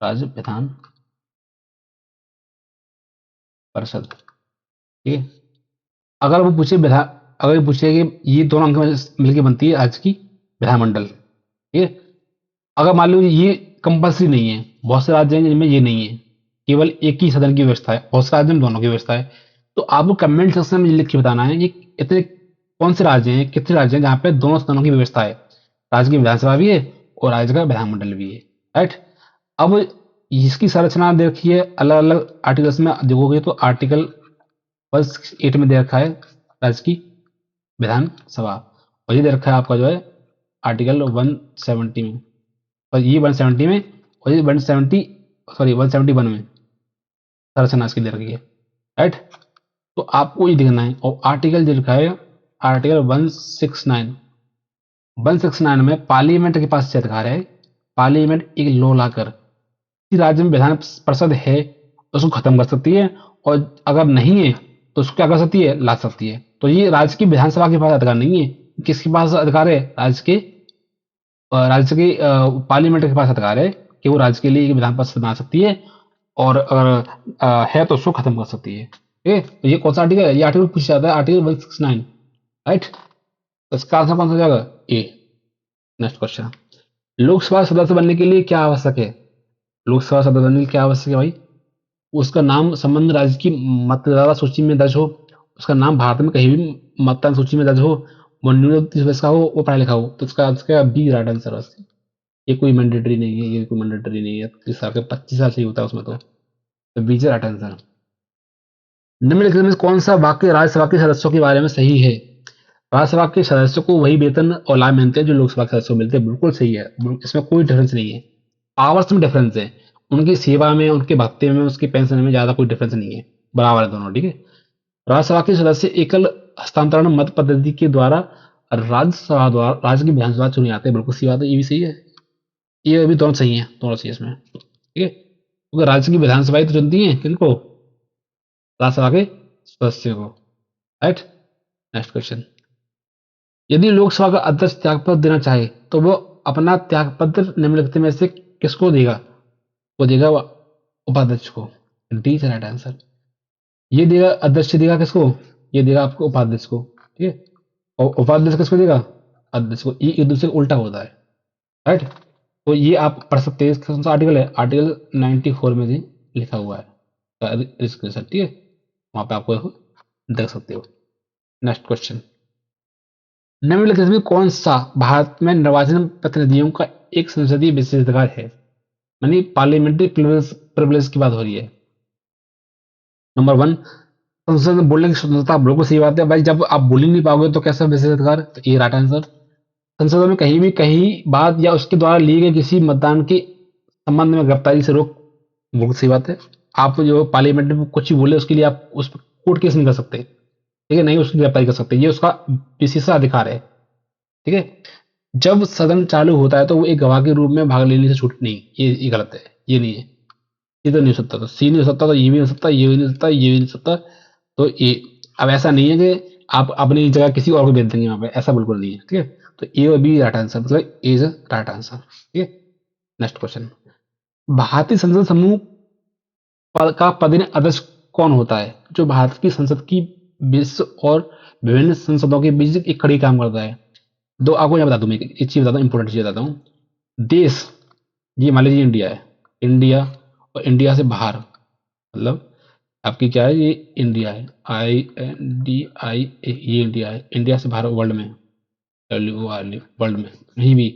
राज्य विधान परिषद, ठीक है। अगर वो पूछे विधान, अगर पूछे कि ये दोनों अंक मिलकर बनती है आज की विधानमंडल, ठीक है। अगर मान लो ये कंपल्सरी नहीं है, बहुत से राज्य हैं जिनमें ये नहीं है, केवल एक ही सदन की व्यवस्था है, बहुत से राज्य में दोनों की व्यवस्था है। तो आपको कमेंट सेक्शन में लिख के बताना है ये इतने कौन से राज्य हैं, कितने राज्य हैं जहाँ पे दोनों सदनों की व्यवस्था है, राज्य की विधानसभा भी है और राज्य का विधानमंडल भी है, राइट। अब इसकी संरचना देखिए, अलग अलग आर्टिकल्स में देखोगे तो आर्टिकल 168 में दे रखा है राज्य की विधानसभा, और ये दे रखा है आपका जो है आर्टिकल 170 में, और ये 170 में, और ये 170 सॉरी 171 में संरचना इसकी दे रखी है, राइट। तो आपको ये देखना है। और आर्टिकल दे रखा है आर्टिकल 169 में पार्लियामेंट के पास से अधिकार है, पार्लियामेंट एक लॉ लाकर किसी राज्य में विधान परिषद है तो उसको खत्म कर सकती है, और अगर नहीं है तो उसको क्या कर सकती है? ला सकती है। तो ये राज्य की विधानसभा के पास अधिकार नहीं है। किसके पास अधिकार है? राज्य के पार्लियामेंट के पास अधिकार है कि वो राज्य के लिए एक विधान परिषद बना सकती है, और अगर है तो उसको खत्म कर सकती है। ठीक है, तो ये कौन सा आर्टिकल है, ये आर्टिकल पूछा जाता है आर्टिकल 169, राइट। तो इसका आंसर कौन सा हो जाएगा, ए। नेक्स्ट क्वेश्चन, लोकसभा सदस्य बनने के लिए क्या आवश्यक है, लोकसभा सदस्य बनने के लिए क्या आवश्यक है भाई, उसका नाम संबंध राज्य की मतदाता सूची में दर्ज हो, उसका नाम भारत में कहीं भी मतदान सूची में दर्ज हो, वो न्यूनतम 30 वर्ष का हो, वो पढ़ा लिखा हो। तो इसका आंसर बी राइट आंसर है इसका। ये कोई मैंडेटरी नहीं है, ये कोई मैंडेटरी नहीं है, इस साल के 25 साल से ही होता है उसमें। तो बी राइट आंसर। निम्नलिखित में कौन सा वाक्य राज्यसभा के सदस्यों के बारे में सही है, राज्यसभा के सदस्यों को वही वेतन और लाभ मिलते हैं जो लोकसभा के सदस्यों को मिलते हैं, बिल्कुल सही है, इसमें कोई डिफरेंस नहीं है। आवर्स में डिफरेंस है, उनकी सेवा में, उनके भत्ते में, उसकी पेंशन में ज्यादा कोई डिफरेंस नहीं है, बराबर है दोनों, ठीक है। राज्यसभा के सदस्य एकल हस्तांतरण मत पद्धति के द्वारा राज्यसभा द्वारा राज्य की विधानसभा चुने जाते हैं, बिल्कुल सही बात है, ये भी सही है, ये भी दोनों सही है, दोनों सही है इसमें, ठीक है, क्योंकि राज्य की विधानसभाएं तो चुनती हैं किनको, राज्यसभा के सदस्य को, राइट। नेक्स्ट क्वेश्चन, यदि लोकसभा का अध्यक्ष त्यागपत्र देना चाहे तो वो अपना त्यागपत्र निम्नलिखित में से किसको देगा, वो देगा उपाध्यक्ष को, डी इज राइट आंसर। ये देगा, अध्यक्ष देगा किसको, ये देगा आपको उपाध्यक्ष को, ठीक है, और उपाध्यक्ष किसको देगा, अध्यक्ष को, ये एक दूसरे को उल्टा होता है, राइट। तो ये आप पढ़ सकते हैं, कौन सा आर्टिकल है, आर्टिकल 94 में भी लिखा हुआ है, ठीक है, वहां पे आपको देख सकते हो। नेक्स्ट क्वेश्चन, निम्नलिखित में कौन सा भारत में निर्वाचन प्रतिनिधियों का एक संसदीय विशेषाधिकार है, यानी पार्लियामेंट्री प्रिविलेज की बात हो रही है। नंबर वन, संसद में बोलने की स्वतंत्रता, बिल्कुल सही बात है भाई, जब आप बोल ही नहीं पाओगे तो कैसा विशेषाधिकार, तो ये राइट आंसर। संसद में कहीं भी कहीं बात या उसके द्वारा लिए गए किसी मतदान के संबंध में गिरफ्तारी से रोक, बिल्कुल सही बात है। आप जो पार्लियामेंट में कुछ ही बोले उसके लिए आप उस पर कोर्ट केस नहीं कर सकते, ठीक है, नहीं उसकी गिरफ्तारी कर सकते, ये उसका विशेषाधिकार है, ठीक है। जब सदन चालू होता है तो वो एक गवाह के रूप में भाग लेने से छूट नहीं, ये गलत है, ये नहीं है, ये तो नहीं हो सकता, तो सी नहीं हो सकता, तो ये भी नहीं हो सकता, ये भी नहीं हो सकता, ये भी नहीं हो सकता, तो ये, अब ऐसा नहीं है कि आप अपनी जगह किसी और को भेज देंगे वहां पे, ऐसा बिल्कुल नहीं है, ठीक है। तो ए और बी राइट आंसर, मतलब ए इज राइट आंसर, ठीक है। नेक्स्ट क्वेश्चन, भारतीय संसद समूह का पदेन अध्यक्ष कौन होता है, जो भारत की संसद की विश्व और विभिन्न संसदों के बीच एक कड़ी काम करता है। दो आपको मैं बता दूं, मैं एक चीज बताता हूँ, इंपॉर्टेंट चीज बताता हूँ। देश, ये मान लीजिए इंडिया है, इंडिया, और इंडिया से बाहर, मतलब आपकी क्या है, ये इंडिया है, INDIA, ये इंडिया है, इंडिया से बाहर वर्ल्ड में, वर्ल्ड में कहीं भी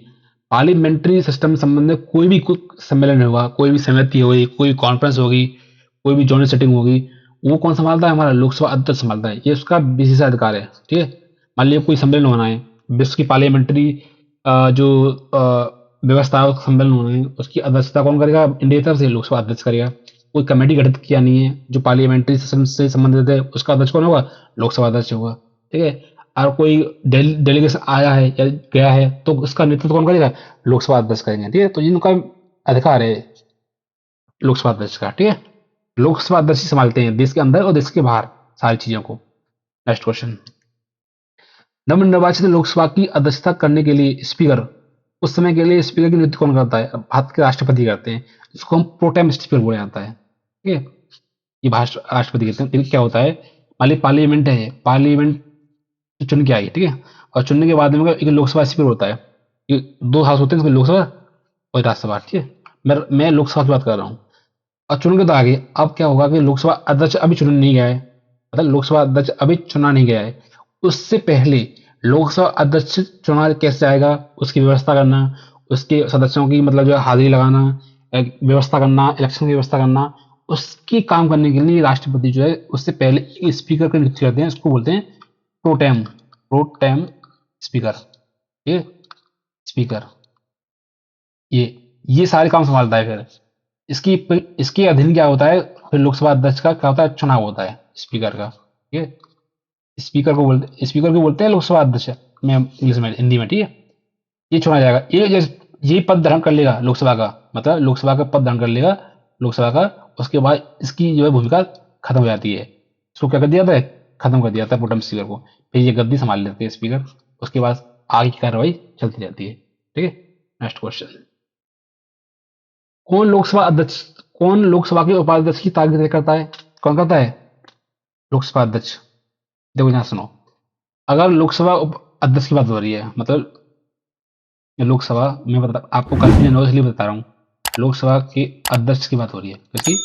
पार्लियामेंट्री सिस्टम संबंध में कोई भी सम्मेलन होगा, कोई भी समिति होगी, कोई कॉन्फ्रेंस होगी, कोई भी जॉइंट सेटिंग होगी, वो कौन संभालता है, हमारा लोकसभा अध्यक्ष संभालता है, ये उसका विशेषाधिकार है, ठीक है। मान लीजिए कोई सम्मेलन होना है, विश्व की पार्लियामेंट्री जो व्यवस्था है, उसका सम्मेलन होना है, उसकी अध्यक्षता कौन करेगा, इंडिया की तरफ से लोकसभा अध्यक्ष करेगा। कोई कमेटी गठित किया नहीं है जो पार्लियामेंट्री सिस्टम से संबंधित है, उसका अध्यक्ष कौन होगा, लोकसभा अध्यक्ष होगा, ठीक है। और कोई डेलीगेशन आया है या गया है तो उसका नेतृत्व कौन करेगा, लोकसभा अध्यक्ष करेंगे, ठीक है। तो इनका अधिकार है लोकसभा अध्यक्ष का, ठीक है। लोकसभा अध्यक्ष ही संभालते हैं देश के अंदर और देश के बाहर सारी चीजों को। नेक्स्ट क्वेश्चन, नवनिर्वाचित लोकसभा की अध्यक्षता करने के लिए स्पीकर, उस समय के लिए स्पीकर की नियुक्ति कौन करता है, भारत के राष्ट्रपति करते हैं, इसको हम प्रोटेम स्पीकर बोला जाता है, ठीक है। ये राष्ट्रपति कहते हैं। लेकिन क्या होता है, मान लीजिए पार्लियामेंट है, पार्लियामेंट चुन के आई, ठीक है, और चुनने के बाद में एक लोकसभा स्पीकर होता है, ये दो हाउस होते हैं, लोकसभा और राज्यसभा, ठीक है। मैं लोकसभा की बात कर रहा हूँ, और चुन के तो आगे, अब क्या होगा कि लोकसभा अध्यक्ष अभी चुना नहीं गया है, मतलब लोकसभा अध्यक्ष अभी चुना नहीं गया है, उससे पहले लोकसभा अध्यक्ष चुना कैसे जाएगा, उसकी व्यवस्था करना, उसके सदस्यों की मतलब जो हाजिरी लगाना, व्यवस्था करना, इलेक्शन की व्यवस्था करना, उसकी काम करने के लिए राष्ट्रपति जो है उससे पहले एक स्पीकर की नियुक्ति करते हैं, उसको बोलते हैं प्रोटेम, प्रोटेम स्पीकर, ये स्पीकर, ये सारे काम संभालता है। फिर इसकी इसके अधीन क्या होता है, फिर लोकसभा अध्यक्ष का क्या होता है, चुनाव होता है स्पीकर का, ठीक है। स्पीकर को बोलते हैं लोकसभा अध्यक्ष में, इंग्लिश में, हिंदी में, ठीक है। ये चुना जाएगा, ये पद धारण कर लेगा लोकसभा का, मतलब लोकसभा का पद धारण कर लेगा लोकसभा का, उसके बाद इसकी जो है भूमिका खत्म हो जाती है, इसको क्या कर दिया जाता है, खत्म कर दिया जाता है प्रोटेम स्पीकर को, फिर ये गद्दी संभाल लेते हैं स्पीकर, उसके बाद आगे की कार्रवाई चलती रहती है, ठीक है। नेक्स्ट क्वेश्चन, कौन लोकसभा अध्यक्ष, कौन लोकसभा के उपाध्यक्ष की तारीख तय करता है, कौन करता है, लोकसभा अध्यक्ष। देखो यहाँ सुनो, अगर लोकसभा अध्यक्ष की बात हो रही है, मतलब लोकसभा में बता, आपको कंफ्यूजन हो इसलिए बता रहा हूँ, लोकसभा के अध्यक्ष की बात हो रही है, किसी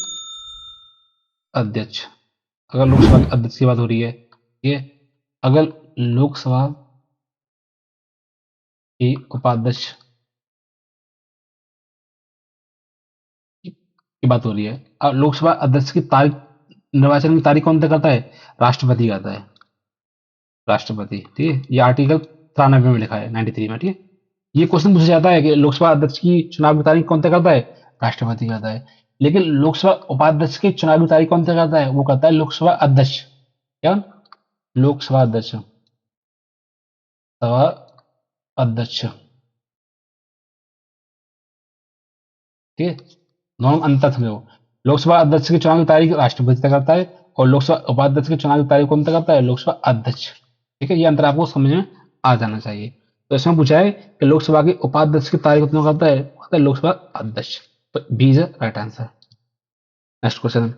अध्यक्ष। अगर लोकसभा के अध्यक्ष की बात हो रही है, ये अगर लोकसभा के उपाध्यक्ष की बात हो रही है, और लोकसभा अध्यक्ष की तारीख, निर्वाचन की तारीख कौन तय करता है? राष्ट्रपति करता है, राष्ट्रपति। ठीक है, ये आर्टिकल 93 में लिखा है, 93 में। ठीक है, ये क्वेश्चन पूछा जाता है कि लोकसभा अध्यक्ष की चुनाव की तारीख कौन तय करता है? राष्ट्रपति करता है। लेकिन लोकसभा उपाध्यक्ष की चुनाव की तारीख कौन तय करता है? वो करता है लोकसभा अध्यक्ष। क्या? लोकसभा अध्यक्ष, सभा अध्यक्ष। ठीक है, दोनों में अंतर समझो। लोकसभा अध्यक्ष की चुनाव की तारीख राष्ट्रपति तय करता है, और लोकसभा उपाध्यक्ष की चुनाव की तारीख कौन तय करता है? लोकसभा अध्यक्ष। ठीक है, ये अंतर आपको समझ में आ जाना चाहिए। तो इसमें पूछा है कि लोकसभा के उपाध्यक्ष की तारीख कौन करता है? वो होता है लोकसभा अध्यक्ष। तो B is right answer. Next question,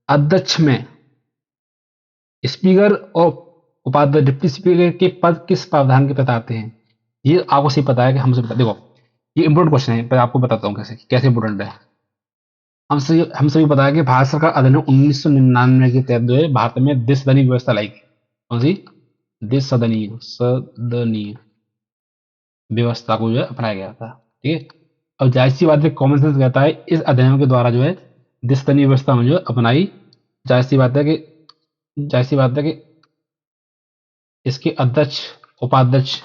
अध्यक्ष में स्पीकर और उपाध्यक्ष, डिप्टी स्पीकर के पद किस प्रावधान के तहत आते हैं? ये आपको सही पता है कि हमसे पता, देखो ये इंपोर्टेंट क्वेश्चन है, पर आपको बताता हूँ कैसे कैसे इंपोर्टेंट है। हम सभी पता है कि भारत सरकार अधिनियम 1999 के तहत जो है भारत में द्विसदनीय व्यवस्था लाई गई। कौन सी? द्विसदनीय, सदनीय व्यवस्था को जो है अपनाया गया था। ठीक है, अब जाहिर सी बात है, कॉमन सेंस कहता है इस अधिनियम के द्वारा जो है द्विसदनीय व्यवस्था में जो है अपनाई। जाहिर सी बात है कि जाहिर सी बात है कि इसके अध्यक्ष, उपाध्यक्ष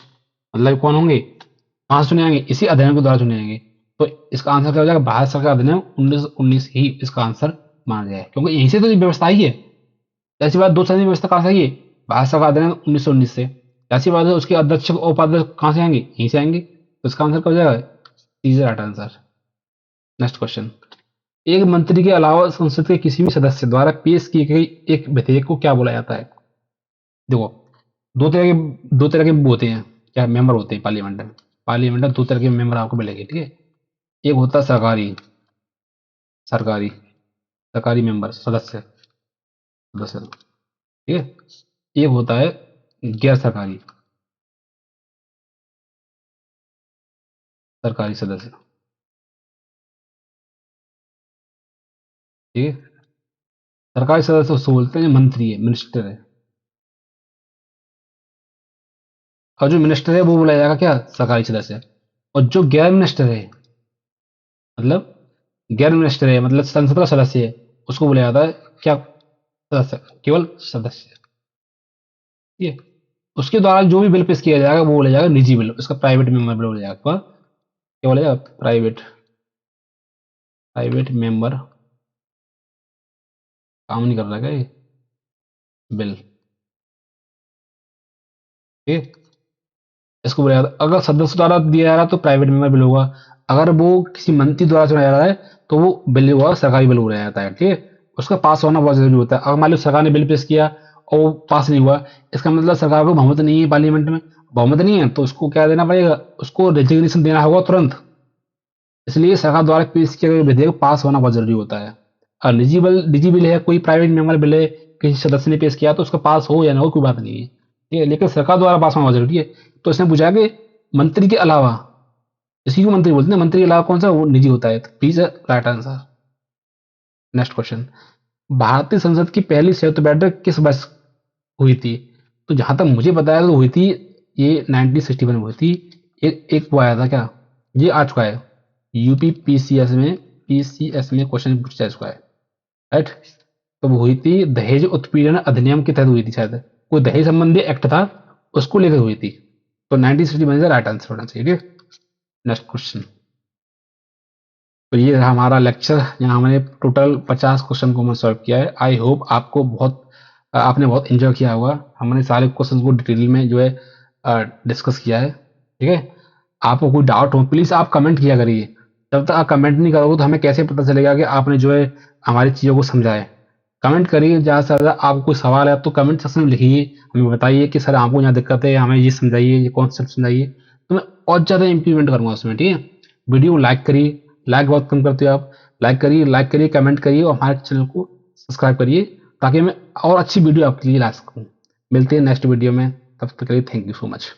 मतलब कौन होंगे? कहाँ से चुने जाएंगे? इसी अधिनियम के द्वारा चुने जाएंगे। तो इसका आंसर क्या हो जाएगा? भारत सरकार अधिनियम 1919 ही इसका आंसर माना जाए, क्योंकि यहीं से तो ये व्यवस्था आई है। ऐसी बात, दो सदनीय व्यवस्था कहाँ से आई है? भारत सरकार अधिनियम 1919 से। ऐसी बात है, उसके अध्यक्ष और उपाध्यक्ष कहाँ से आएंगे? यहीं से आएंगे। तो इसका आंसर क्या हो जाएगा? तीसरा राइट आंसर। नेक्स्ट क्वेश्चन, एक मंत्री के अलावा संसद के किसी भी सदस्य द्वारा पेश की गई एक विधेयक को क्या बोला जाता है? देखो, दो तरह के वो होते हैं, क्या मेंबर होते हैं पार्लियामेंट में। पार्लियामेंट में दो तरह के मेंबर आपको मिलेंगे। ठीक है, एक होता है सरकारी सरकारी सरकारी मेंबर, सदस्य सदस्य। ठीक है, एक होता है गैर सरकारी सरकारी सदस्य। ठीक है, सरकारी सदस्य उसको बोलते हैं जो मंत्री है, मिनिस्टर है। और जो मिनिस्टर है वो बोला जाएगा क्या? सरकारी सदस्य। और जो गैर मिनिस्टर है, मतलब गैर मिनिस्टर है मतलब संसद का सदस्य है, उसको बोला जाता है क्या? सदस्य, केवल सदस्य। ठीक है, उसके द्वारा जो भी बिल पेश किया जाएगा वो बोला जाएगा निजी बिल, उसका प्राइवेट मेंबर बिल बोला जाएगा। क्या बोला जाएगा? Private private member. काम नहीं कर रहा क्या ये? बिल। ठीक है, इसको बोला जाता है, अगर सदस्य द्वारा दिया जा रहा है तो प्राइवेट मेंबर बिल होगा। अगर वो किसी मंत्री द्वारा चुनाया जा रहा है तो वो बिल हुआ सरकारी बिल बोला जाता है। ठीक है, उसका पास होना बहुत जरूरी होता है। अगर मान लो सरकार ने बिल पेश किया और वो पास नहीं हुआ, इसका मतलब सरकार को बहुमत नहीं है, पार्लियामेंट में बहुमत नहीं है, तो उसको क्या देना पड़ेगा? उसको रेजिग्नेशन देना होगा तुरंत। इसलिए सरकार द्वारा पेश किया गया विधेयक पास होना बहुत जरूरी होता है। और निजी बिल है, कोई प्राइवेट मेंबर बिल है, किसी सदस्य ने पेश किया, तो उसका पास हो या ना हो कोई बात नहीं है। ठीक है, लेकिन सरकार द्वारा पास होना बहुत जरूरी है। तो इसने पूछा कि मंत्री के अलावा, इसी को मंत्री बोलते हैं, मंत्री के अलावा कौन सा वो निजी होता है? तो please right answer. Next question, भारतीय संसद की पहली संयुक्त बैठक किस वर्ष हुई थी? तो जहां तक मुझे पता है तो हुई थी ये 1961 में हुई थी। एक वो आया था क्या, ये आ चुका है यूपी पीसीएस में क्वेश्चन पूछा जा चुका है। राइट, तो वो हुई थी दहेज उत्पीड़न अधिनियम के तहत हुई थी शायद, कोई दहेज संबंधी एक्ट था, उसको लेकर हुई थी। तो 1961 राइट आंसर होना चाहिए। ठीक है, नेक्स्ट क्वेश्चन, तो ये रहा हमारा लेक्चर, यहाँ हमने टोटल 50 क्वेश्चन को हमने सॉल्व किया है। आई होप आपने बहुत एंजॉय किया होगा। हमने सारे क्वेश्चन को डिटेल में जो है डिस्कस किया है। ठीक है, आपको कोई डाउट हो प्लीज़ आप कमेंट किया करिए। जब तक आप कमेंट नहीं करोगे तो हमें कैसे पता चलेगा कि आपने जो है हमारी चीज़ों को समझा है। कमेंट करिए, ज़्यादा से ज़्यादा आपको कोई सवाल है तो कमेंट सेक्शन में लिखिए, हमें बताइए कि सर आपको यहाँ दिक्कत है, हमें ये समझाइए, ये कॉन्सेप्ट समझाइए, तो मैं और ज़्यादा इम्प्लीमेंट करूँगा उसमें। ठीक है, वीडियो को लाइक करिए, लाइक बहुत कम करते हो आप। लाइक करिए, कमेंट करिए और हमारे चैनल को सब्सक्राइब करिए ताकि मैं और अच्छी वीडियो आपके लिए ला सकूं। मिलते हैं नेक्स्ट वीडियो में, तब तक के लिए थैंक यू सो मच।